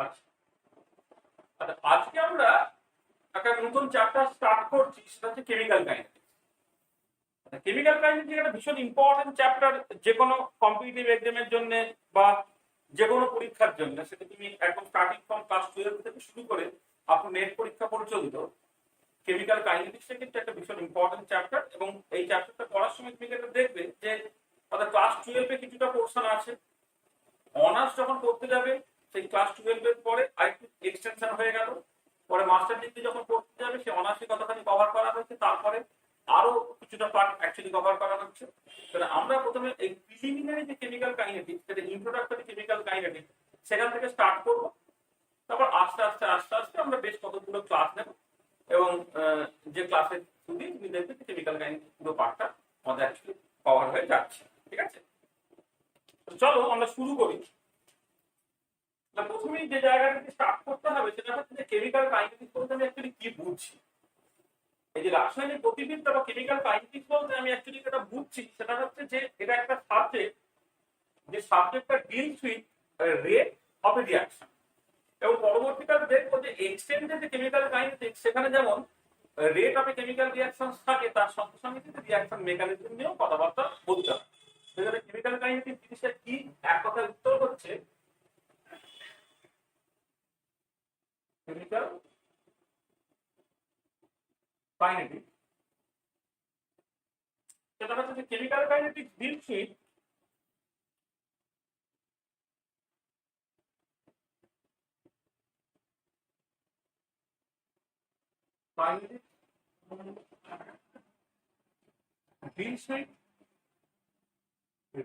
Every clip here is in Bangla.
আচ্ছা, আজকে আমরা একটা নতুন চ্যাপ্টার স্টার্ট করছি, সেটা হচ্ছে কেমিক্যাল কাইনেটিক্স। কেমিক্যাল কাইনেটিক্স একটা ভীষণ ইম্পর্টেন্ট চ্যাপ্টার, যে কোনো কম্পিটিটিভ এক্সামের জন্য বা যে কোনো পরীক্ষার জন্য। সেটা তুমি একদম স্টার্টিং ফ্রম ক্লাস 12 থেকে শুরু করে আপনার নেট পরীক্ষা পর্যন্ত কেমিক্যাল কাইনেটিক্সটা কিন্তু একটা ভীষণ ইম্পর্টেন্ট চ্যাপ্টার। এবং এই চ্যাপ্টারটা পড়ার সময় তুমি এটা দেখবে যে ক্লাস 12 কিছুটা পোর্শন আছে, অনার্স যখন করতে যাবে সেই ক্লাস 12 এর পরে আরেকটু এক্সটেনশন হয়ে গেল, পরে মাস্টার ডিগ্রি যখন করতে যাবে সে অনার্সের কথাখানি কভার করা হচ্ছে, তারপরে আরো কিছুটা পার্ট অ্যাকচুয়ালি কভার করা হচ্ছে। তাহলে আমরা প্রথমে এই প্রিলিমিনারি যে কেমিক্যাল কাইনেটিক্স, যেটা ইন্ট্রোডাক্টরি কেমিক্যাল কাইনেটিক্স, সেখান থেকে স্টার্ট করব। তারপর আস্তে আস্তে আস্তে আস্তে আমরা বেশ কতগুলো ক্লাস নেব, এবং যে ক্লাসের শুরুতেই তুমি দেখবে কেমিক্যাল কাইনেটিক্স পুরো পার্টটা আমাদের অ্যাকচুয়ালি কভার হয়ে যাচ্ছে। ঠিক আছে, চলো আমরা শুরু করি। প্রথমেই যে জায়গাটাতে স্টার্ট করতে হবে সেটা হচ্ছে যে কেমিক্যাল কাইনেটিক্স বলতে আমি অ্যাকচুয়ালি কি বুঝছি। এই যে রাসায়নিক গতিবিদ্যা বা কেমিক্যাল কাইনেটিক্স বলতে আমি অ্যাকচুয়ালি যেটা বুঝছি সেটা হচ্ছে যে এটা একটা সাবজেক্ট, যে সাবজেক্টটা deals with rate of A reaction. এবং পরবর্তীকালে দেখবো যে এক্সটেন্ডেড যে কেমিক্যাল কাইনেটিক্স, সেখানে যেমন rate of a chemical reaction থাকে, তার সঙ্গে সঙ্গে কিন্তু রিঅ্যাকশন মেকানিজম নিয়েও কথাবার্তা বলতে হবে। সেখানে কেমিক্যাল কাইনেটিক্স জিনিসটা কি, এক কথায় উত্তর হচ্ছে কেমিক্যাল কাইনেটিক্স। সেটা হচ্ছে যে chemical kinetics deals with kinetics deals with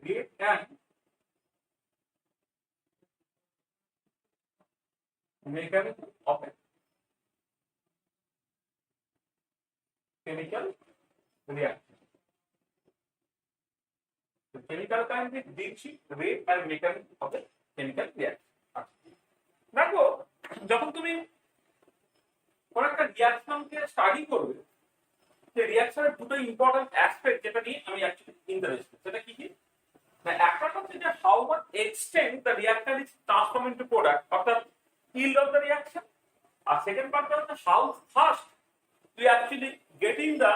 rate and mechanism of a chemical reaction. The chemical kinetics deals with rate and mechanism of a chemical reaction. দেখো, যখন তুমি কোন একটা রিঅ্যাকশনকে স্টাডি করবে, সেই রিঅ্যাকশনের দুটো ইম্পর্টেন্ট অ্যাসপেক্ট যেটা নিয়ে আমি অ্যাকচুয়ালি ইন্টারেস্টেড, সেটা কি কি? একটা হচ্ছে যে how much extent the reactor is transform into product, অর্থাৎ yield of the reaction. আর সেকেন্ড পার্টটা হচ্ছে how fast we actually getting the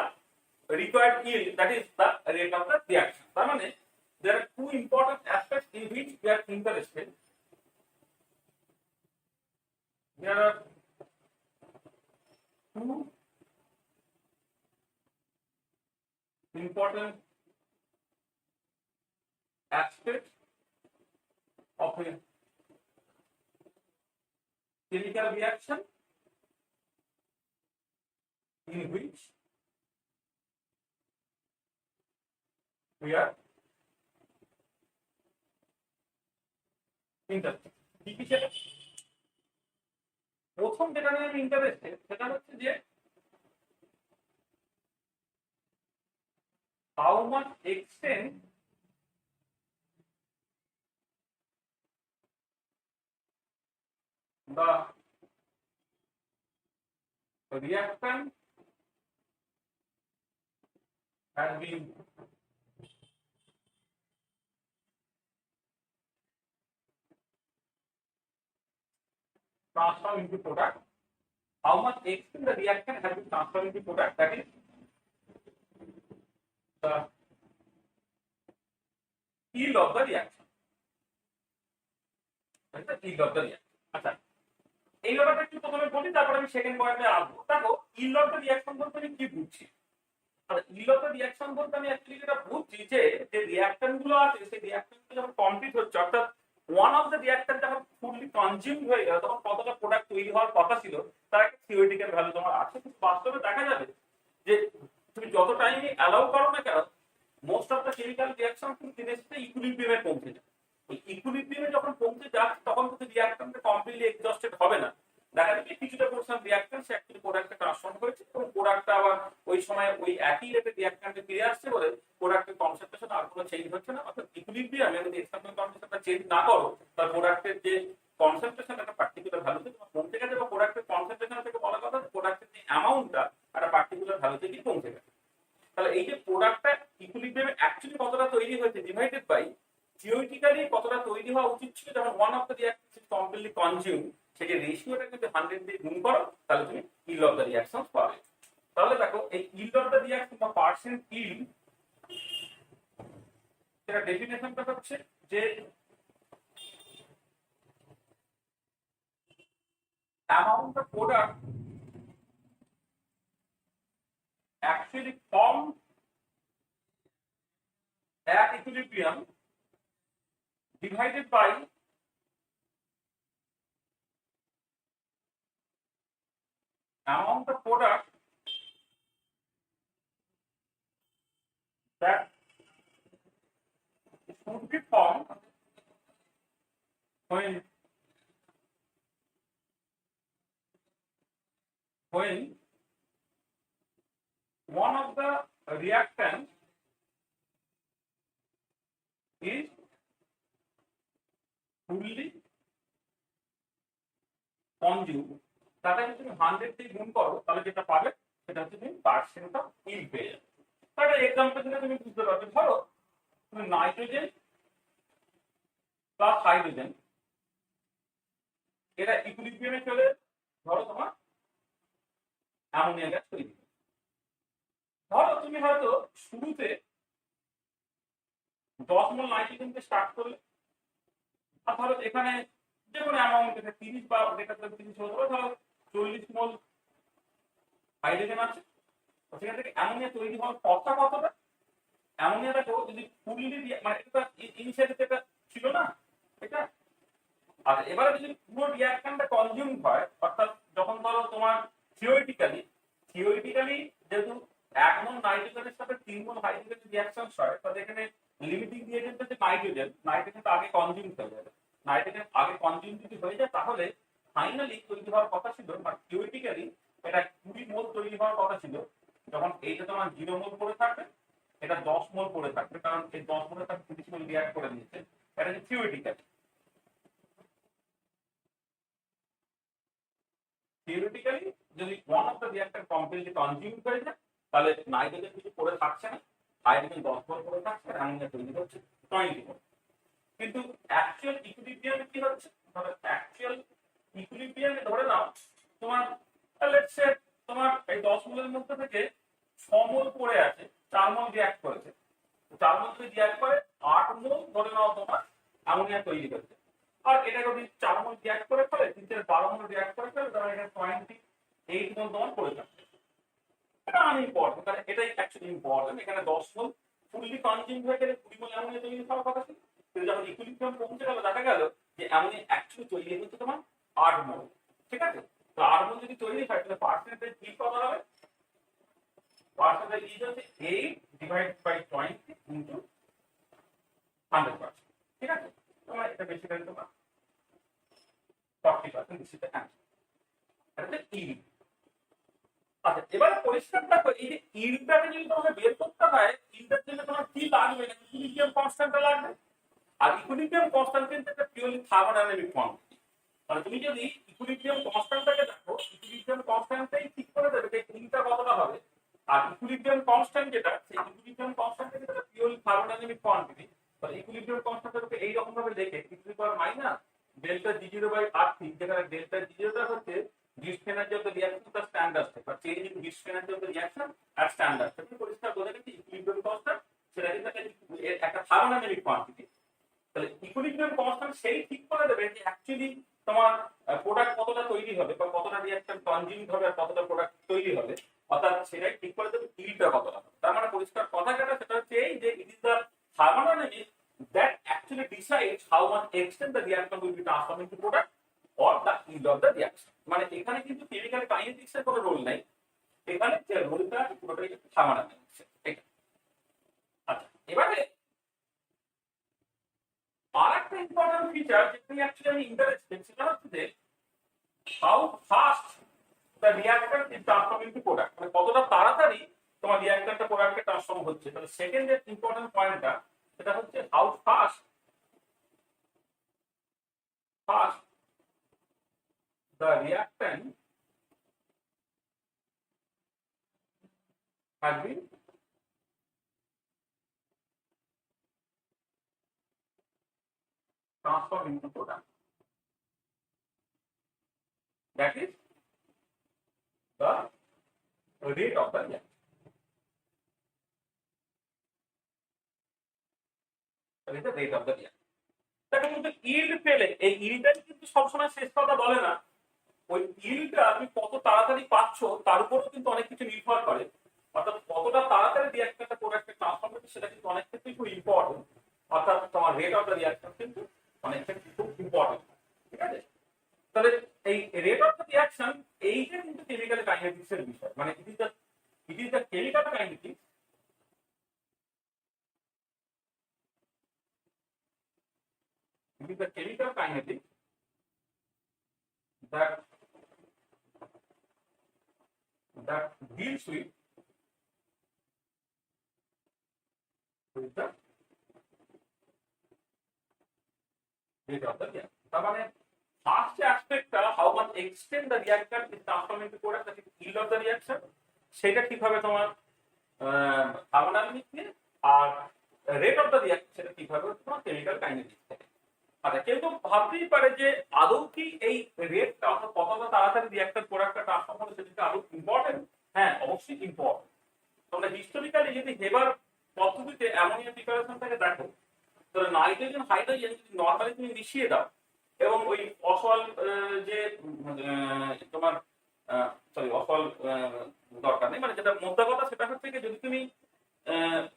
required yield, that is the rate of the reaction. তার মানে there are two important aspects in which we are interested. There are two important aspects of a chemical reaction in which we are interested. প্রথম যেটা নিয়ে আমি ইন্টারেস্টেড সেটা হচ্ছে যে how much extent the reactant has been transformed into product. How much extent the reactant has been transformed into product, that is the yield of the reaction. That is the yield of the reaction. আচ্ছা, এই ব্যাপারটা একটু প্রথমে বলি, তারপর আমি সেকেন্ড পয়েন্টে আসবো। দেখো, yield of the reaction বলতে আমি কি বুঝছি। আর yield of the reaction বলতে আমি অ্যাকচুয়ালি যেটা বুঝছি যে যে রিঅ্যাকট্যান্ট গুলো আছে, সেই রিঅ্যাকট্যান্ট যখন কমপ্লিট হচ্ছে, অর্থাৎ ওয়ান অফ দ্য রিঅ্যাকট্যান্ট যখন ফুললি কনজিউম হয়ে গেল, তখন কতটা প্রোডাক্ট তৈরি হওয়ার কথা ছিল তার একটা থিওরিটিক্যাল ভ্যালু তোমার আছে। কিন্তু বাস্তবে দেখা যাবে যে তুমি যত টাইমই অ্যালাউ করো না কেন, most of the chemical reaction কিন্তু দিনের সাথে ইকুইলিব্রিয়ামে পৌঁছে যায়। ওই ইকুইলিব্রিয়ামে যখন পৌঁছে যাচ্ছে তখন কিন্তু রিঅ্যাকট্যান্ট কমপ্লিটলি এক্সস্টেড হবে না। দেখা যাবে কিছুটা পোরশন রিঅ্যাকট্যান্ট সে অ্যাকচুয়ালি প্রোডাক্টে ট্রান্সফর্ম হয়েছে, এবং প্রোডাক্টটা আবার ওই সময় ওই একই রেটে রিঅ্যাকট্যান্টে ফিরে আসছে বলে প্রোডাক্টের কনসেন্ট্রেশন আর কোনো চেঞ্জ হচ্ছে না। অর্থাৎ ইকুইলিব্রিয়ামে যদি এক্সটার্নাল কন্ডিশনটা চেঞ্জ না করো, তার প্রোডাক্টের যে কনসেন্ট্রেশন একটা পার্টিকুলার ভ্যালুতে তোমার পৌঁছে গেছে, বা প্রোডাক্টের কনসেন্ট্রেশন থেকে বলা কথা প্রোডাক্টের যে অ্যামাউন্টটা একটা পার্টিকুলার ভ্যালুতে গিয়ে পৌঁছে গেছে। তাহলে এই যে প্রোডাক্টটা ইকুইলিব্রিয়ামে অ্যাকচুয়ালি কতটা তৈরি হয়েছে ডিভাইডেড বাই থিওরিটিক্যালি কতটা তৈরি হওয়া উচিত ছিল যখন one of the reaction is completely consume, সেই যে রেশিওটা যদি 100 দিয়ে গুণ করো তাহলে তুমি ইল্ড অফ দ্য রিঅ্যাকশন পাবে। তাহলে দেখো এই ইল্ড অফ দ্য রিঅ্যাকশন বা পার্সেন্ট ইল্ড, এটা ডেফিনেশনটা হচ্ছে যে amount of product actually formed at equilibrium divided by amount of product that should be formed when one of the reactants is fully conjugated। তাহলে যদি তুমি 100 দিয়ে গুণ করো তাহলে যেটা পাবে সেটা হচ্ছে তুমি পার্সেন্ট অফ ইল্ড পেয়ে যাবে। তাহলে এক্সাম্পল দিলে তুমি বুঝতে পারবে, ধরো তুমি নাইট্রোজেন প্লাস হাইড্রোজেন এটা ইকুইলিব্রিয়ামে চলে, ধরো তোমার অ্যামোনিয়া গ্যাস তৈরি। ধরো তুমি হয়তো শুরুতে 10 মোল নাইট্রোজেনকে স্টার্ট করলে, আর ধরো এখানে যে কোনো অ্যামাউন্ট আছে 30 বা এটা 30 হতে পারে, ধরো 40 মোল হাইড্রোজেন আছে, সেখান থেকে অ্যামোনিয়া তৈরি হওয়ার পথটা কতটা, অ্যামোনিয়াটাকেও যদি ফুললি মানে এটা ইনিশিয়ালি এটা ছিল না এটা। আর এবারে যদি পুরো রিঅ্যাকশনটা কনজিউম হয়, অর্থাৎ যখন ধরো তোমার থিওরিটিক্যালি যেহেতু 1 মোল নাইট্রোজেনের সাথে 3 মোল হাইড্রোজেনের রিঅ্যাকশন হয়, তাহলে এখানে লিমিটিং রিঅ্যাজেন্ট হচ্ছে নাইট্রোজেনটা আগে কনজিউম হয়ে যাবে। নাইট্রোজেন আগে কনজিউম যদি হয়ে যায় তাহলে ফাইনালি তৈরি হওয়ার কথা ছিল, মানে থিওরিটিক্যালি এটা 20 মোল তৈরি হওয়ার কথা ছিল, যখন এইটা তোমার 0 মোল পড়ে থাকবে, এটা 10 মোল পড়ে থাকবে, কারণ এই 10 মোলের সাথে 30 মোল রিঅ্যাক্ট করে নিচ্ছে। এটা হচ্ছে থিওরিটিক্যালি যদি one of the reactor completely consume হয়ে যায় তাহলে নাইট্রোজেন কিছু পড়ে থাকছে না, হাইড্রোজেন 10 মোল পড়ে থাকছে, অ্যামোনিয়া তৈরি হচ্ছে 20 মোল। কিন্তু অ্যাকচুয়াল ইকুইলিব্রিয়ামে কি হচ্ছে, ধরো অ্যাকচুয়াল ইকুইলিব্রিয়ামে ধরে নাও তোমার লেটস সে তোমার এই 10 মোলের মধ্যে থেকে 6 মোল পড়ে আছে, 4 মোল রিঅ্যাক্ট করেছে, 4 মোল যদি রিঅ্যাক্ট করে 8 মোল ধরে নাও তোমার অ্যামোনিয়া তৈরি হচ্ছে। আর এটা যদি 4 মোল রিঅ্যাক্ট করে ফেলে, 12 মোল রিঅ্যাক্ট করে ফেলে, তাহলে এটা 28 মোল তোমার পড়ে থাকবে। এটা আনইম্পর্টেন্ট, কারণ এটাই অ্যাকচুয়ালি ইম্পর্টেন্ট। এখানে 10 মোল ফুললি কনজিউম হয়ে গেলে 20 মোল অ্যামোনিয়া তৈরি হওয়ার কথা ছিল, কিন্তু যখন ইকুইলিব্রিয়াম পৌঁছে গেল দেখা গেল যে অ্যামোনিয়া অ্যাকচুয়ালি তৈরি হচ্ছে তোমার 8 মোল। ঠিক আছে, তো 8 মোল যদি তৈরি হয় তাহলে পার্সেন্টেজ কি কত হবে, পার্সেন্টেজ ইজ হচ্ছে 8 ডিভাইডেড বাই 20 ইনটু 100%। ঠিক আছে, তোমরা এটা বেসিক্যালি তোমরা 40% দিস ইজ দ্য অ্যানসার। এটা হচ্ছে ইল্ড। আচ্ছা, এবারে পরিষ্কার দেখো এই যে ইল্ডটাকে যদি তোমাকে বের করতে হয়, ইল্ডের জন্য তোমার কি লাগবে, ইকুইলিব্রিয়াম কনস্ট্যান্টটা লাগবে। আর ইকুইলিব্রিয়াম কনস্ট্যান্ট কিন্তু একটা পিওরলি থার্মোডাইনামিক কোয়ান্টিটি। মানে তুমি যদি ইকুইলিব্রিয়াম কনস্ট্যান্টটাকে দেখো, ইকুইলিব্রিয়াম কনস্ট্যান্টটাই ঠিক করে দেবে যে ইল্ডটা কতটা হবে। আর ইকুইলিব্রিয়াম কনস্ট্যান্ট যেটা, সেই ইকুইলিব্রিয়াম কনস্ট্যান্ট যেটা পিওরলি থার্মোডাইনামিক কোয়ান্টিটি। তাহলে ইকুইলিব্রিয়াম কনস্ট্যান্টটাকে এই রকম ভাবে লিখে e⁻ delta G0 by RT, যেখানে ডেল্টা G0টা হচ্ছে Gibbs energy of the reaction plus standard state বা change in Gibbs energy of the reaction at standard state. পরিষ্কার বোঝা গেছে ইকুইলিব্রিয়াম কনস্ট্যান্ট সেটা কিন্তু একটা থার্মোডাইনামিক কোয়ান্টিটি। তাহলে ইকুইলিব্রিয়াম কনস্ট্যান্ট সেই ঠিক করে দেবে যে অ্যাকচুয়ালি তোমার প্রোডাক্ট কতটা তৈরি হবে বা কতটা রিঅ্যাকশন কনজিউম হবে আর কতটা প্রোডাক্ট তৈরি হবে, অর্থাৎ সেটাই ঠিক করে দেবে ইল্ডটা কতটা হবে। তার মানে পরিষ্কার কথা যেটা সেটা হচ্ছে এই যে ইট is the thermodynamics that actually decides how much extent the reaction will be transformed into product or the yield of the reaction। মানে এখানে কিন্তু কেমিক্যাল কাইনেটিক্স এর কোনো রোল নাই, এখানে যে রোলটা পুরোটাই থার্মোডাইনামিক্স। আচ্ছা, এবারে আরেকটা ইম্পর্টেন্ট ফিচার যেটা অ্যাকচুয়ালি আমি ইন্টারেস্টেড, সেটা হচ্ছে যে how fast the reactor is transform into product, মানে কতটা তাড়াতাড়ি তোমার রিঅ্যাক্টরটা প্রোডাক্টে ট্রান্সফর্ম হচ্ছে। তাহলে সেকেন্ড যে ইম্পর্টেন্ট পয়েন্টটা সেটা হচ্ছে how fast the reactant has been transformed into product। that is the rate of the reaction. That is the rate of the reaction. দেখো কিন্তু ইল্ড পেলে এই ইল্ডটাই কিন্তু সবসময় শেষ কথা বলে না, ওই ইল্ডটা তুমি কত তাড়াতাড়ি পাচ্ছ তার উপরও কিন্তু অনেক কিছু নির্ভর করে। অর্থাৎ কতটা তাড়াতাড়ি রিয়াক্টরটা প্রোডাক্টে ট্রান্সফর্ম হচ্ছে সেটা কিন্তু অনেক ক্ষেত্রেই খুব ইম্পর্টেন্ট। অর্থাৎ তোমার রেট অফ দ্য রিয়াকশন কিন্তু অনেক ক্ষেত্রে খুব ইম্পর্টেন্ট। ঠিক আছে, তাহলে এই রেট অফ দ্য রিয়াকশন এইটা কিন্তু কেমিক্যাল কাইনেটিক্স এর বিষয়, মানে it is the chemical kinetics it is the chemical kinetics that deals with the rate of the reaction. তার মানে first aspect how much extent the reactant is transformed into product, that is yield of the reaction, সেটা কিভাবে তোমার থার্মোডাইনামিক্স আর রেট অফ দ্য রিয়াকশন সেটা কিভাবে তোমার কেমিক্যাল কাইনেটিক্স থেকে। আচ্ছা, কেউ তো ভাবতেই পারে যে আদৌ কি এই রেটটা অর্থাৎ কতটা তাড়াতাড়ি রিঅ্যাক্টর প্রোডাক্টটা ট্রান্সফর্ম হলো সেটা আদৌ ইম্পর্টেন্ট? হ্যাঁ, অবশ্যই ইম্পর্টেন্ট। তোমরা হিস্টোরিক্যালি যদি হেবার পদ্ধতিতে অ্যামোনিয়া প্রিপারেশনটাকে দেখো, তাহলে নাইট্রোজেন হাইড্রোজেন যদি নর্মালি তুমি মিশিয়ে দাও এবং ওই অসল যে তোমার সরি অসল দরকার নেই, মানে যেটা মোদ্দা কথা সেটা হচ্ছে কি, যদি তুমি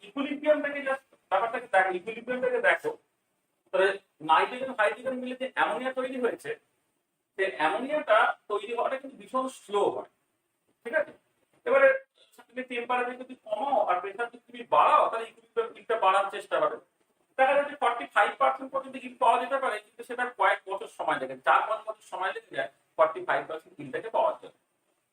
ইকুইলিব্রিয়ামটাকে জাস্ট ব্যাপারটাকে দেখো, ইকুইলিব্রিয়ামটাকে দেখো, তাহলে নাইট্রোজেন হাইড্রোজেন মিলে যে অ্যামোনিয়া তৈরি হয়েছে, সেই অ্যামোনিয়াটা তৈরি হওয়াটা কিন্তু ভীষণ স্লো হয়। ঠিক আছে, এবারে তুমি টেম্পারেচার যদি কমাও আর প্রেসার যদি তুমি বাড়াও, তাহলে ইকুইলিব্রিয়ামটা বাড়ার চেষ্টা হবে। দেখা যাচ্ছে 45% পর্যন্ত হিট পাওয়া যেতে পারে, কিন্তু সেটা কয়েক বছর সময় লাগে, 4-5 বছর সময় লেগে যায় 45% হিটটাকে পাওয়ার জন্য।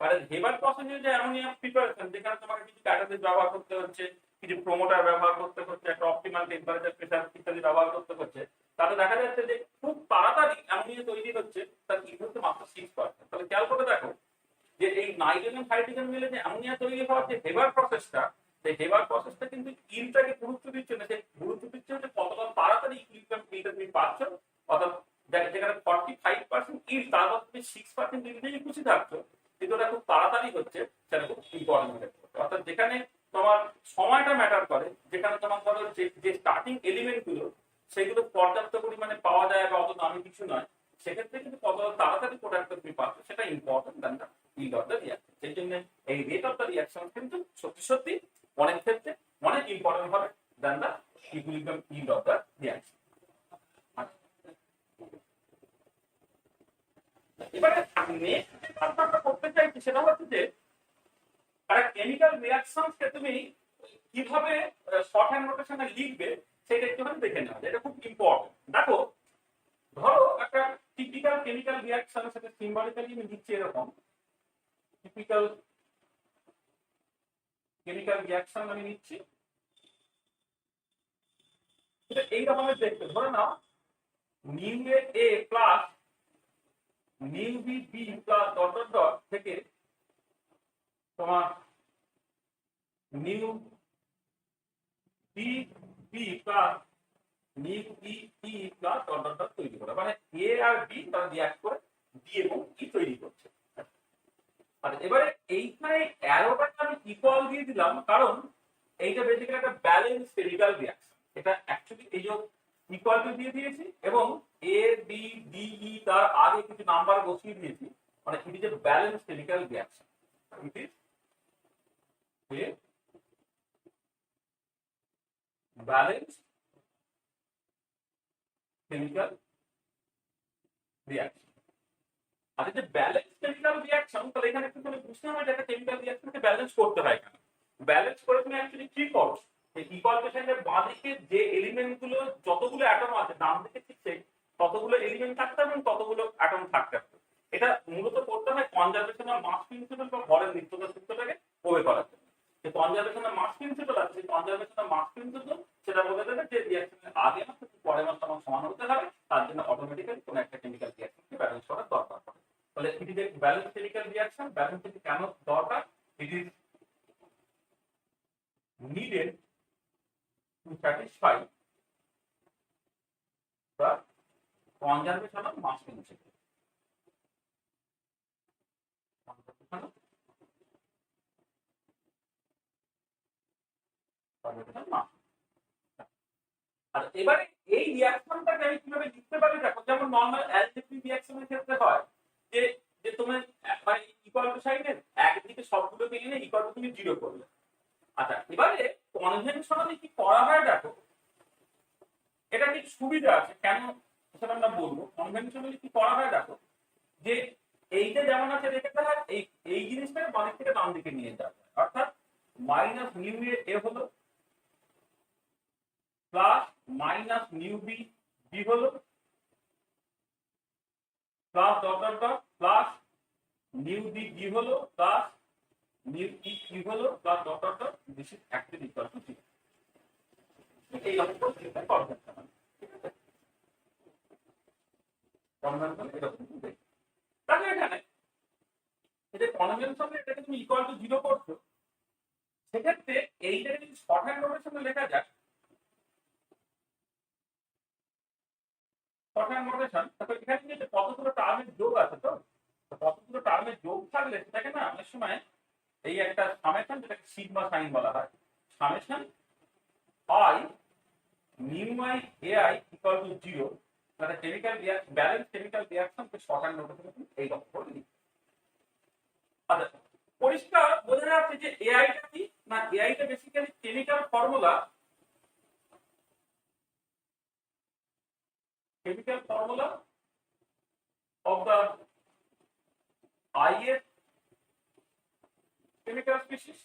কারণ হেবার প্রসেসে যে অ্যামোনিয়া প্রিপারেশন, যেখানে তোমাকে কিছু ক্যাটালিস্ট ব্যবহার করতে হচ্ছে, কিছু প্রোমোটার ব্যবহার করতে হচ্ছে, একটা অপটিমাল টেম্পারেচার প্রেসার ইত্যাদি ব্যবহার করতে হচ্ছে, তাতে দেখা যাচ্ছে যে খুব তাড়াতাড়ি অ্যামোনিয়া তৈরি হচ্ছে, তার হিট হচ্ছে মাত্র 6%। তাহলে খেয়াল করে দেখো যে এই নাইট্রোজেন হাইড্রোজেন মিলে যে অ্যামোনিয়া তৈরি হওয়ার যে হেবার প্রসেসটা, সেই হেবার প্রসেসটা কিন্তু ইলটাকে গুরুত্ব দিচ্ছে না, সেই গুরুত্ব দিচ্ছে হচ্ছে কতটা তাড়াতাড়ি ইলটা তুমি পাচ্ছ। অর্থাৎ যেখানে 45% ইল, তারপর তুমি 6% ইলটাকে খুশি থাকছো, কিন্তু ওটা খুব তাড়াতাড়ি হচ্ছে, সেটা খুব ইম্পর্টেন্ট। অর্থাৎ যেখানে তোমার সময়টা ম্যাটার করে, যেখানে তোমার ধরো যে স্টার্টিং এলিমেন্ট গুলো সেগুলো পর্যাপ্ত পরিমাণে পাওয়া যায় বা অত দামি কিছু নয়, সেক্ষেত্রে কিন্তু কত তাড়াতাড়ি প্রোডাক্টটা তুমি পাচ্ছ সেটা important then the yield of the reaction। সেই জন্য এই রেট অফ দ্য রিয়াকশন কিন্তু সত্যি সত্যি অনেক ক্ষেত্রে অনেক ইম্পর্টেন্ট হবে then the equilibrium yield of the reaction। এবারে নেক্সট আমরা করতে চাইছি সেটা হচ্ছে যে একটা কেমিক্যাল রিঅ্যাকশনকে তুমি কিভাবে শর্ট হ্যান্ড নোটেশনে লিখবে সেটা একটুখানি দেখে নেওয়া, এটা খুব ইম্পর্টেন্ট। দেখো, ধরো একটা টিপিক্যাল কেমিক্যাল রিঅ্যাকশন, সেটা সিম্বলিক্যালি আমি লিখছি এরকম, টিপিক্যাল কেমিক্যাল রিঅ্যাকশন আমি নিচ্ছি, এটা এই রকমের দেখতে। ধরে নাও nu A plus nu B B plus dot dot dot থেকে তোমার nu B B plus nu E E plus dot dot dot তৈরি করে, মানে এ আর বি তারা রিঅ্যাক্ট করে বি এবং ই তৈরি করছে। আর এবারে এইখানে অ্যারোটাকে আমি ইকুয়াল দিয়ে দিলাম, কারণ এইটা বেসিক্যালি একটা ব্যালেন্স কেমিক্যাল রিঅ্যাকশন। এটা অ্যাকচুয়ালি এই যে ইকুয়াল দিয়ে দিয়েছি এবং এ বি ডি ই তার আগে কিছু নাম্বার বসিয়ে দিয়েছি, মানে it is a balance chemical reaction. It is a balance chemical reaction. আর এই যে ব্যালেন্স কেমিক্যাল রিঅ্যাকশন, তাহলে এখানে একটু করে বুঝতে হবে যে একটা কেমিক্যাল রিঅ্যাকশনকে ব্যালেন্স করতে হয় কেন। ব্যালেন্স করে তুমি অ্যাকচুয়ালি কি করো, এই ইকুয়ালেশনের বাঁদিকে যে এলিমেন্ট গুলো যতগুলো অ্যাটম আছে, ডান দিকে ঠিক ততগুলো এলিমেন্ট থাকতে হবে এবং ততগুলো অ্যাটম থাকতে হবে। এটা মূলত করতে হয় কনজারভেশনাল মাস প্রিন্সিপাল বা ভরের নিত্যতা সূত্রটাকে ওবে করার জন্য। যে কনজারভেশনাল মাস প্রিন্সিপাল আছে, সেই কনজারভেশনাল মাস প্রিন্সিপাল সেটা বলে দেবে যে রিঅ্যাকশনের আগে মাস পরের মাস সমান হতে হবে, তার জন্য অটোমেটিক্যালি কোনো একটা কেমিক্যাল রিঅ্যাকশনকে ব্যালেন্স করার দরকার পড়ে। তাহলে ইট is a balance chemical reaction. Balance কেন দরকার? It is needed to satisfy the conservation of mass principle. আর এবারে এই রিঅ্যাকশনটাকে আমি কিভাবে লিখতে পারি দেখো, যেমন নরমাল অ্যালজেব্রিক রিঅ্যাকশনের ক্ষেত্রে হয় যে যে তোমার মানে ইকুয়াল টু সাইনের একদিকে সবগুলোকে এনে ইকুয়াল টু তুমি জিরো করলে। আচ্ছা এবারে কনভেনশনালি কি করা হয় দেখো, এটা কি সুবিধা আছে কেন সেটা আমরা বলবো। কনভেনশনালি কি করা হয় দেখো, যে এইটা যেমন আছে রেখে দেওয়া হয়, এই জিনিসটাকে বাম থেকে ডান দিকে নিয়ে যাওয়া হয়, অর্থাৎ মাইনাস নিউ এ হলো plus minus nu B B হলো plus dot dot dot plus nu B B হলো প্লাস নিউ ই ই হলো plus dot dot dot this is actually equal to 0। এই রকম করে এটা কনভেনশন, ঠিক আছে? কনভেনশন এরকম দেখি। তাহলে এখানে এই যে কনভেনশনে এটাকে তুমি ইকুয়াল টু 0 করছো, সেক্ষেত্রে এইটাকে যদি শর্ট হ্যান্ড নোটেশনে লেখা যায়, শর্ট হ্যান্ড নোটেশন, তারপর এখানে যে কতগুলো টার্মের যোগ আছে, তো কতগুলো টার্মের যোগ থাকলে সেটাকে না অনেক সময় এই একটা সামেশন, যেটাকে সিগমা সাইন বলা হয়, summation I nu I A I equal to 0, তাহলে কেমিক্যাল ব্যালেন্স কেমিক্যাল রিঅ্যাকশনকে শর্ট হ্যান্ড নোটেশনে এইরকম করে লিখি। আচ্ছা পরিষ্কার বোঝা যাচ্ছে যে এআইটা কি না, এআইটা basically chemical formula, chemical formula of the ith chemical species.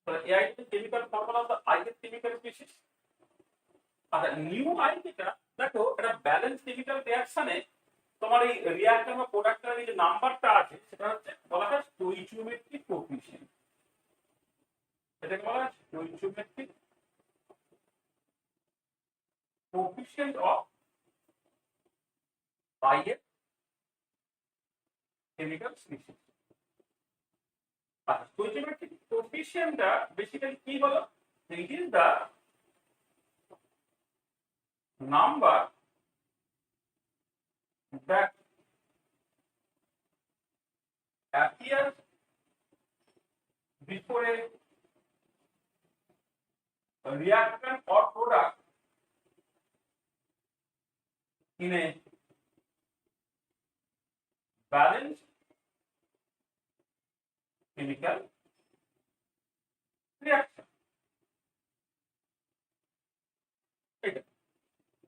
So AI is the chemical formula of the ith chemical species. আর নিউ আই যেটা দেখো, এটা ব্যালেন্স কেমিক্যাল রিঅ্যাকশনে তোমার এই রিঅ্যাক্টর বা প্রোডাক্টের এই যে নাম্বারটা আছে সেটা হচ্ছে বলা হয় স্টোইচিওমেট্রিক কোএফিসিয়েন্ট। এটাকে বলা হয় stoichiometric coefficient of ith chemical species। আর স্টোইচিওমেট্রিক কোএফিসিয়েন্টটা বেসিক্যালি কি হলো, it is the number that appears before a reactant or product in a balanced chemical reaction।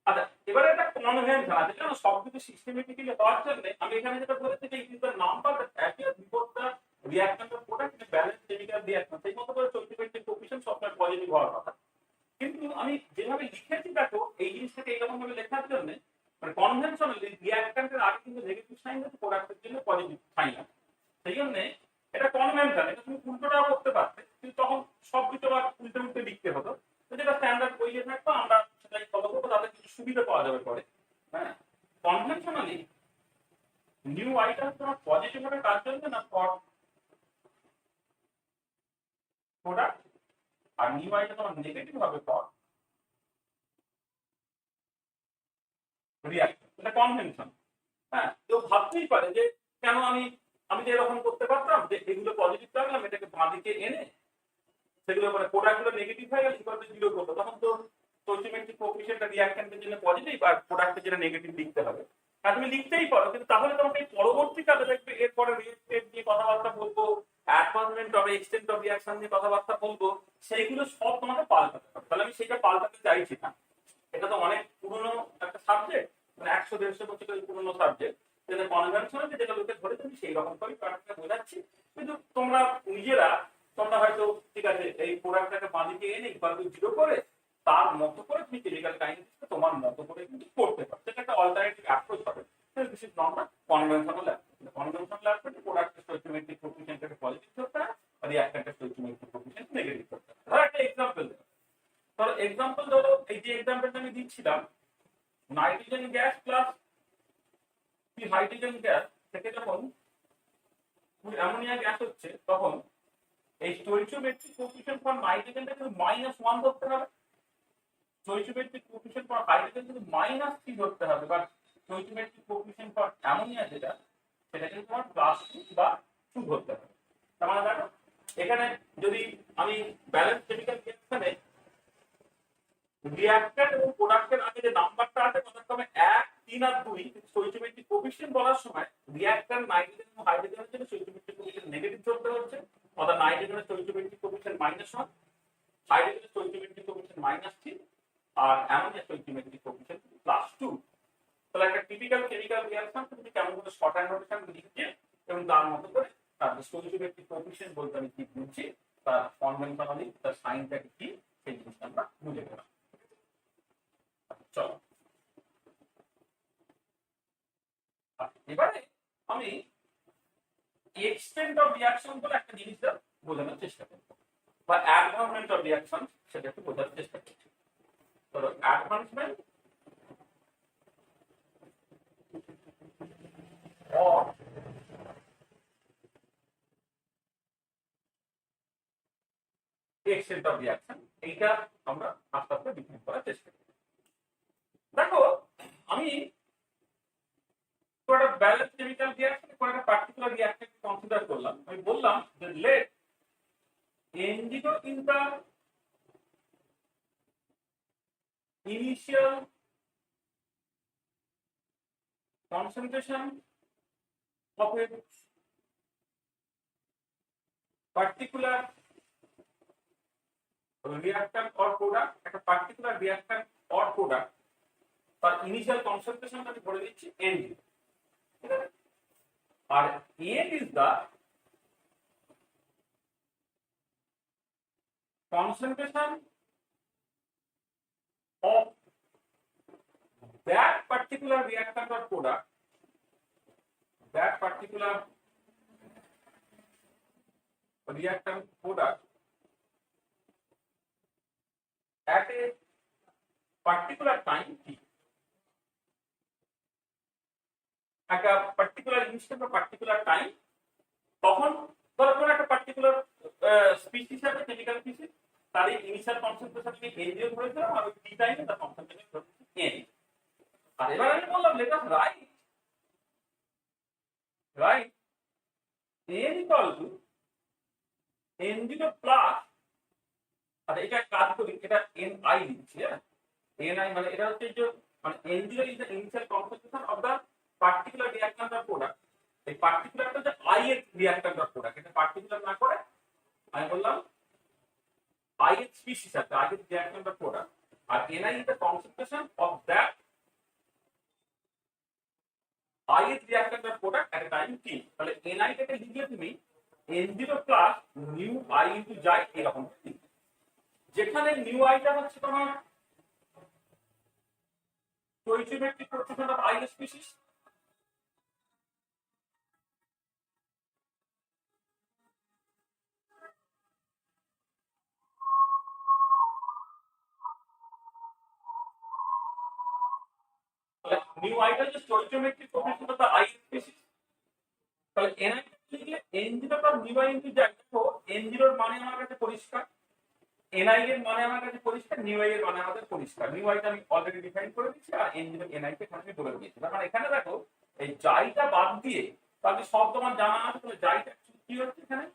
আচ্ছা এবারে একটা কনভেনশন আছে, কারণ সবকিছু সিস্টেমেটিক্যালি হওয়ার জন্য আমি এখানে যেটা বলেছি যে ইট is the number that appears before the reaction of product in balance chemical reaction. সেই মতো করে স্টোইচিওমেট্রিক কোএফিসিয়েন্ট সবসময় পজিটিভ হওয়ার কথা, কিন্তু আমি যেভাবে লিখেছি দেখো এই জিনিসটাকে এইরকম ভাবে লেখার জন্য মানে কনভেনশনালি রিঅ্যাকট্যান্টের আগে কিন্তু নেগেটিভ সাইন আছে, প্রোডাক্টের জন্য পজিটিভ সাইন আছে। সেই জন্য এটা কনভেনশন, এটা তুমি উল্টোটাও করতে পারতে, কিন্তু তখন সব কিছু আবার উল্টে উল্টে লিখতে হতো। তো যেটা স্ট্যান্ডার্ড বইয়ে থাকতো আমরা সেটাই ফলো করবো, তাতে কিছু সুবিধা পাওয়া যাবে পরে। হ্যাঁ কনভেনশনালি নিউ আইটা তোমার পজিটিভ হবে কার জন্য না, ফর প্রোডাক্ট, আর নিউ আইটা তোমার নেগেটিভ হবে ফর রিঅ্যাকশন। এটা কনভেনশন। হ্যাঁ কেউ ভাবতেই পারে যে কেন আমি আমি যে এরকম করতে পারতাম যে এগুলো পজিটিভ রাখলাম, এটাকে বাঁদিকে এনে সেগুলো মানে প্রোডাক্টগুলো নেগেটিভ হয়ে গেল ইকুয়াল টু 0 করবো, তখন তো স্টোইচিওমেট্রিক কোএফিসিয়েন্টটা রিঅ্যাকট্যান্টের জন্য পজিটিভ আর প্রোডাক্টের জন্য নেগেটিভ লিখতে হবে। আর তুমি লিখতেই পারো, কিন্তু তাহলে তোমাকে পরবর্তীকালে দেখবে এরপরে রিয়েক্টেড নিয়ে কথাবার্তা বলবো, অ্যাডভান্সমেন্ট হবে, এক্সটেন্ট অফ রিঅ্যাকশন নিয়ে কথাবার্তা বলবো, সেইগুলো সব তোমাকে পাল্টাতে হবে। তাহলে আমি সেটা পাল্টাতে চাইছি না, এটা তো অনেক পুরনো একটা সাবজেক্ট, মানে 100-150 বছরের পুরনো সাবজেক্ট, যেটা কনভেনশনাল যেটা লোকে ধরে তুমি সেই রকম করে প্রোডাক্টটা বোঝাচ্ছি। কিন্তু তোমরা নিজেরা তোমরা হয়তো ঠিক আছে এই প্রোডাক্টটাকে বাঁদিকে এনে ইকুয়াল টু 0 করে তার মতো করে তুমি কেমিক্যাল কাইনেটিক্সকে তোমার মতো করে কিন্তু করতে পারো, সেটা একটা অল্টারনেটিভ অ্যাপ্রোচ হবে। This is not a conventional approach. Conventional অ্যাপ্রোচে প্রোডাক্টের স্টোইচিওমেট্রিক কোএফিসিয়েন্টটাকে পজিটিভ করতে হয় আর রিঅ্যাকট্যান্টের স্টোইচিওমেট্রিক কোএফিসিয়েন্ট নেগেটিভ করতে হয়। ধরো একটা এক্সাম্পল দেবো, ধরো এক্সাম্পল ধরো এই যে এক্সাম্পলটা আমি দিচ্ছিলাম, nitrogen gas plus hydrogen gas থেকে যখন অ্যামোনিয়া গ্যাস হচ্ছে তখন এই স্টোইচিওমেট্রিক কোএফিসিয়েন্ট ফর নাইট্রোজেনটা কিন্তু -1 ধরতে হবে, স্টোইচিওমেট্রিক কোএফিসিয়েন্ট ফর হাইড্রোজেন কিন্তু -3 ধরতে হবে, বাট স্টোইচিওমেট্রিক কোএফিসিয়েন্ট ফর অ্যামোনিয়া যেটা সেটা কিন্তু তোমার +2 বা 2 ধরতে হবে। তার মানে দেখো এখানে যদি আমি ব্যালেন্স কেমিক্যাল রিঅ্যাকশনে রিঅ্যাক্ট্যান্ট এবং প্রোডাক্টের আগে যে নাম্বারটা আছে যথাক্রমে 1, 3 আর 2 স্টোইচিওমেট্রিক কোএফিসিয়েন্ট বলার সময় রিঅ্যাক্ট্যান্ট নাইট্রোজেন এবং হাইড্রোজেনের জন্য স্টোইচিওমেট্রিক কোএফিসিয়েন্ট নেগেটিভ ধরতে হচ্ছে, অর্থাৎ নাইট্রোজেনের স্টোইচিওমেট্রিক কোএফিসিয়েন্ট -1, হাইড্রোজেনের স্টোইচিওমেট্রিক কোএফিসিয়েন্ট -3 আর অ্যামোনিয়া স্টোইচিওমেট্রিক কোএফিসিয়েন্ট +2। তাহলে একটা টিপিক্যাল কেমিক্যাল রিঅ্যাকশন তুমি কেমন করে শর্ট হ্যান্ড নোটেশন লিখছে এবং তার মতো করে তার স্টোইচিওমেট্রিক কোএফিসিয়েন্ট বলতে আমি কি বুঝছি, তার কনভেনশনালি তার সাইনটা কি সেই জিনিসটা আমরা বুঝে গেলাম। চলো এবারে আমি এক্সটেন্ট অফ রিঅ্যাকশন বলে একটা জিনিস বোঝানোর চেষ্টা করব, বা অ্যাডভান্সমেন্ট অফ রিঅ্যাকশন সেটা একটু বোঝার চেষ্টা করছি। ধরো advancement of extent of reaction, এইটা আমরা আস্তে আস্তে ডিফাইন করার চেষ্টা করি। দেখো আমি একটা ব্যালেন্স কেমিক্যাল রিঅ্যাকশন কোন একটা পার্টিকুলার রিঅ্যাকশনকে কনসিডার করলাম, আমি বললাম যে late NO in the initial concentration of a particular reactant or product, একটা particular reactant or product তার ইনিশিয়াল কনসেন্ট্রেশন আমি ধরে দিচ্ছি NO, ঠিক আছে? আর N is the concentration of that particular reactant or product, that particular reactant product at a particular time t, একটা পার্টিকুলার ইনস্ট্যান্ট বা পার্টিকুলার টাইম, তখন ধরো কোনো একটা পার্টিকুলার স্পিসিস আছে কেমিক্যাল স্পিসিস, তার ইনিশিয়াল কনসেন্ট্রেশন আমি NO ধরেছিলাম আর ওই টি টাইমে তার কনসেন্ট্রেশন ধরেছি N। আর এবার আমি বললাম let us write N equal to NO plus, আর এটা কাজ করি, এটা NI লিখছি, হ্যাঁ NI মানে এটা হচ্ছে যে মানে NO is the initial concentration of the particular reactant or product, এই পার্টিকুলারটা যে ith reactant or product, এটা পার্টিকুলার না করে আমি বললাম ith species আছে, ith reactant or product, R NI is the concentration of that ith reactant or product at a time t। তাহলে NI টাকে লিখলে তুমি NO plus nu I into যাই এরকম, যেখানে নিউ আইটা হচ্ছে তোমার stoichiometric coefficient of ith species, nu আইটা হচ্ছে stoichiometric coefficient of ith species. তাহলে NI লিখলে NO plus nu I into যাই, দেখো NO এর মানে আমার কাছে পরিষ্কার, NI এর মানে আমার কাছে পরিষ্কার, নিউ আই এর মানে আমাদের পরিষ্কার। নিউ আইটা আমি অলরেডি ডিফাইন করে দিয়েছি আর NI কে এখানে বলে দিয়েছি। তার মানে এখানে দেখো এই যাইটা বাদ দিয়ে তাহলে সব তোমার জানা আছে, তাহলে যাইটা কি হচ্ছে এখানে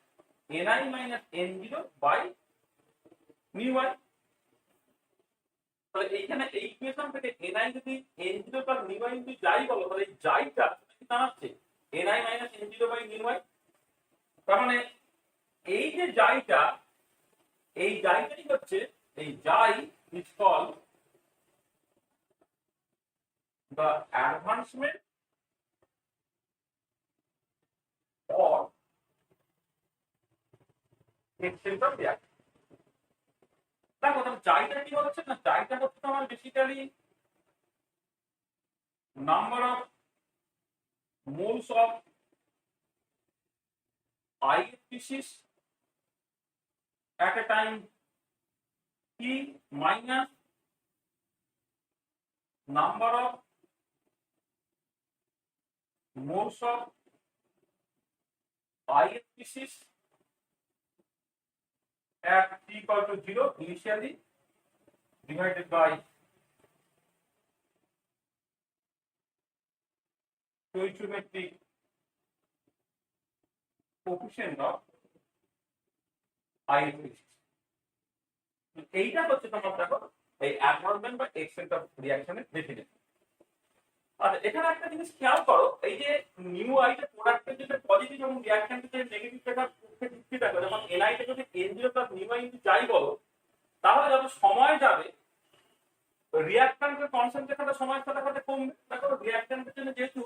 NI minus NO by nu i. তাহলে এইখানে এই ইকুয়েশন থেকে NI যদি NO plus nu i into যাই বলো, তাহলে এই যাইটা কি দাঁড়াচ্ছে NI minus NO by nu i. তার মানে এই যে যাইটা, এই যাইটাই হচ্ছে এই যাই is called the advancement or extent of reaction। দেখো যাইটা কি হচ্ছে না, যাইটা হচ্ছে আমার basically number of moles of I species at a time t minus number of moles of I species at t equal to 0 initially divided by stoichiometric coefficient of IFSC. এইটা হচ্ছে তোমার দেখো এই অ্যাডভান্সমেন্ট বা এক্সটেন্ট অফ রিঅ্যাকশনের ডেফিনেশন। আচ্ছা এখানে একটা জিনিস খেয়াল করো, এই যে নিউ আইটা প্রোডাক্টের জন্য পজিটিভ এবং রিঅ্যাকশনের যে নেগেটিভ দেখার যুক্তি দেখো, যখন এনআইটা যদি N0 plus nu i into যাই বলো, তাহলে যত সময় যাবে রিঅ্যাকট্যান্টের কনসেন্ট্রেশনটা সময়ের সাথে সাথে কমবে। দেখো রিঅ্যাকট্যান্টের জন্য যেহেতু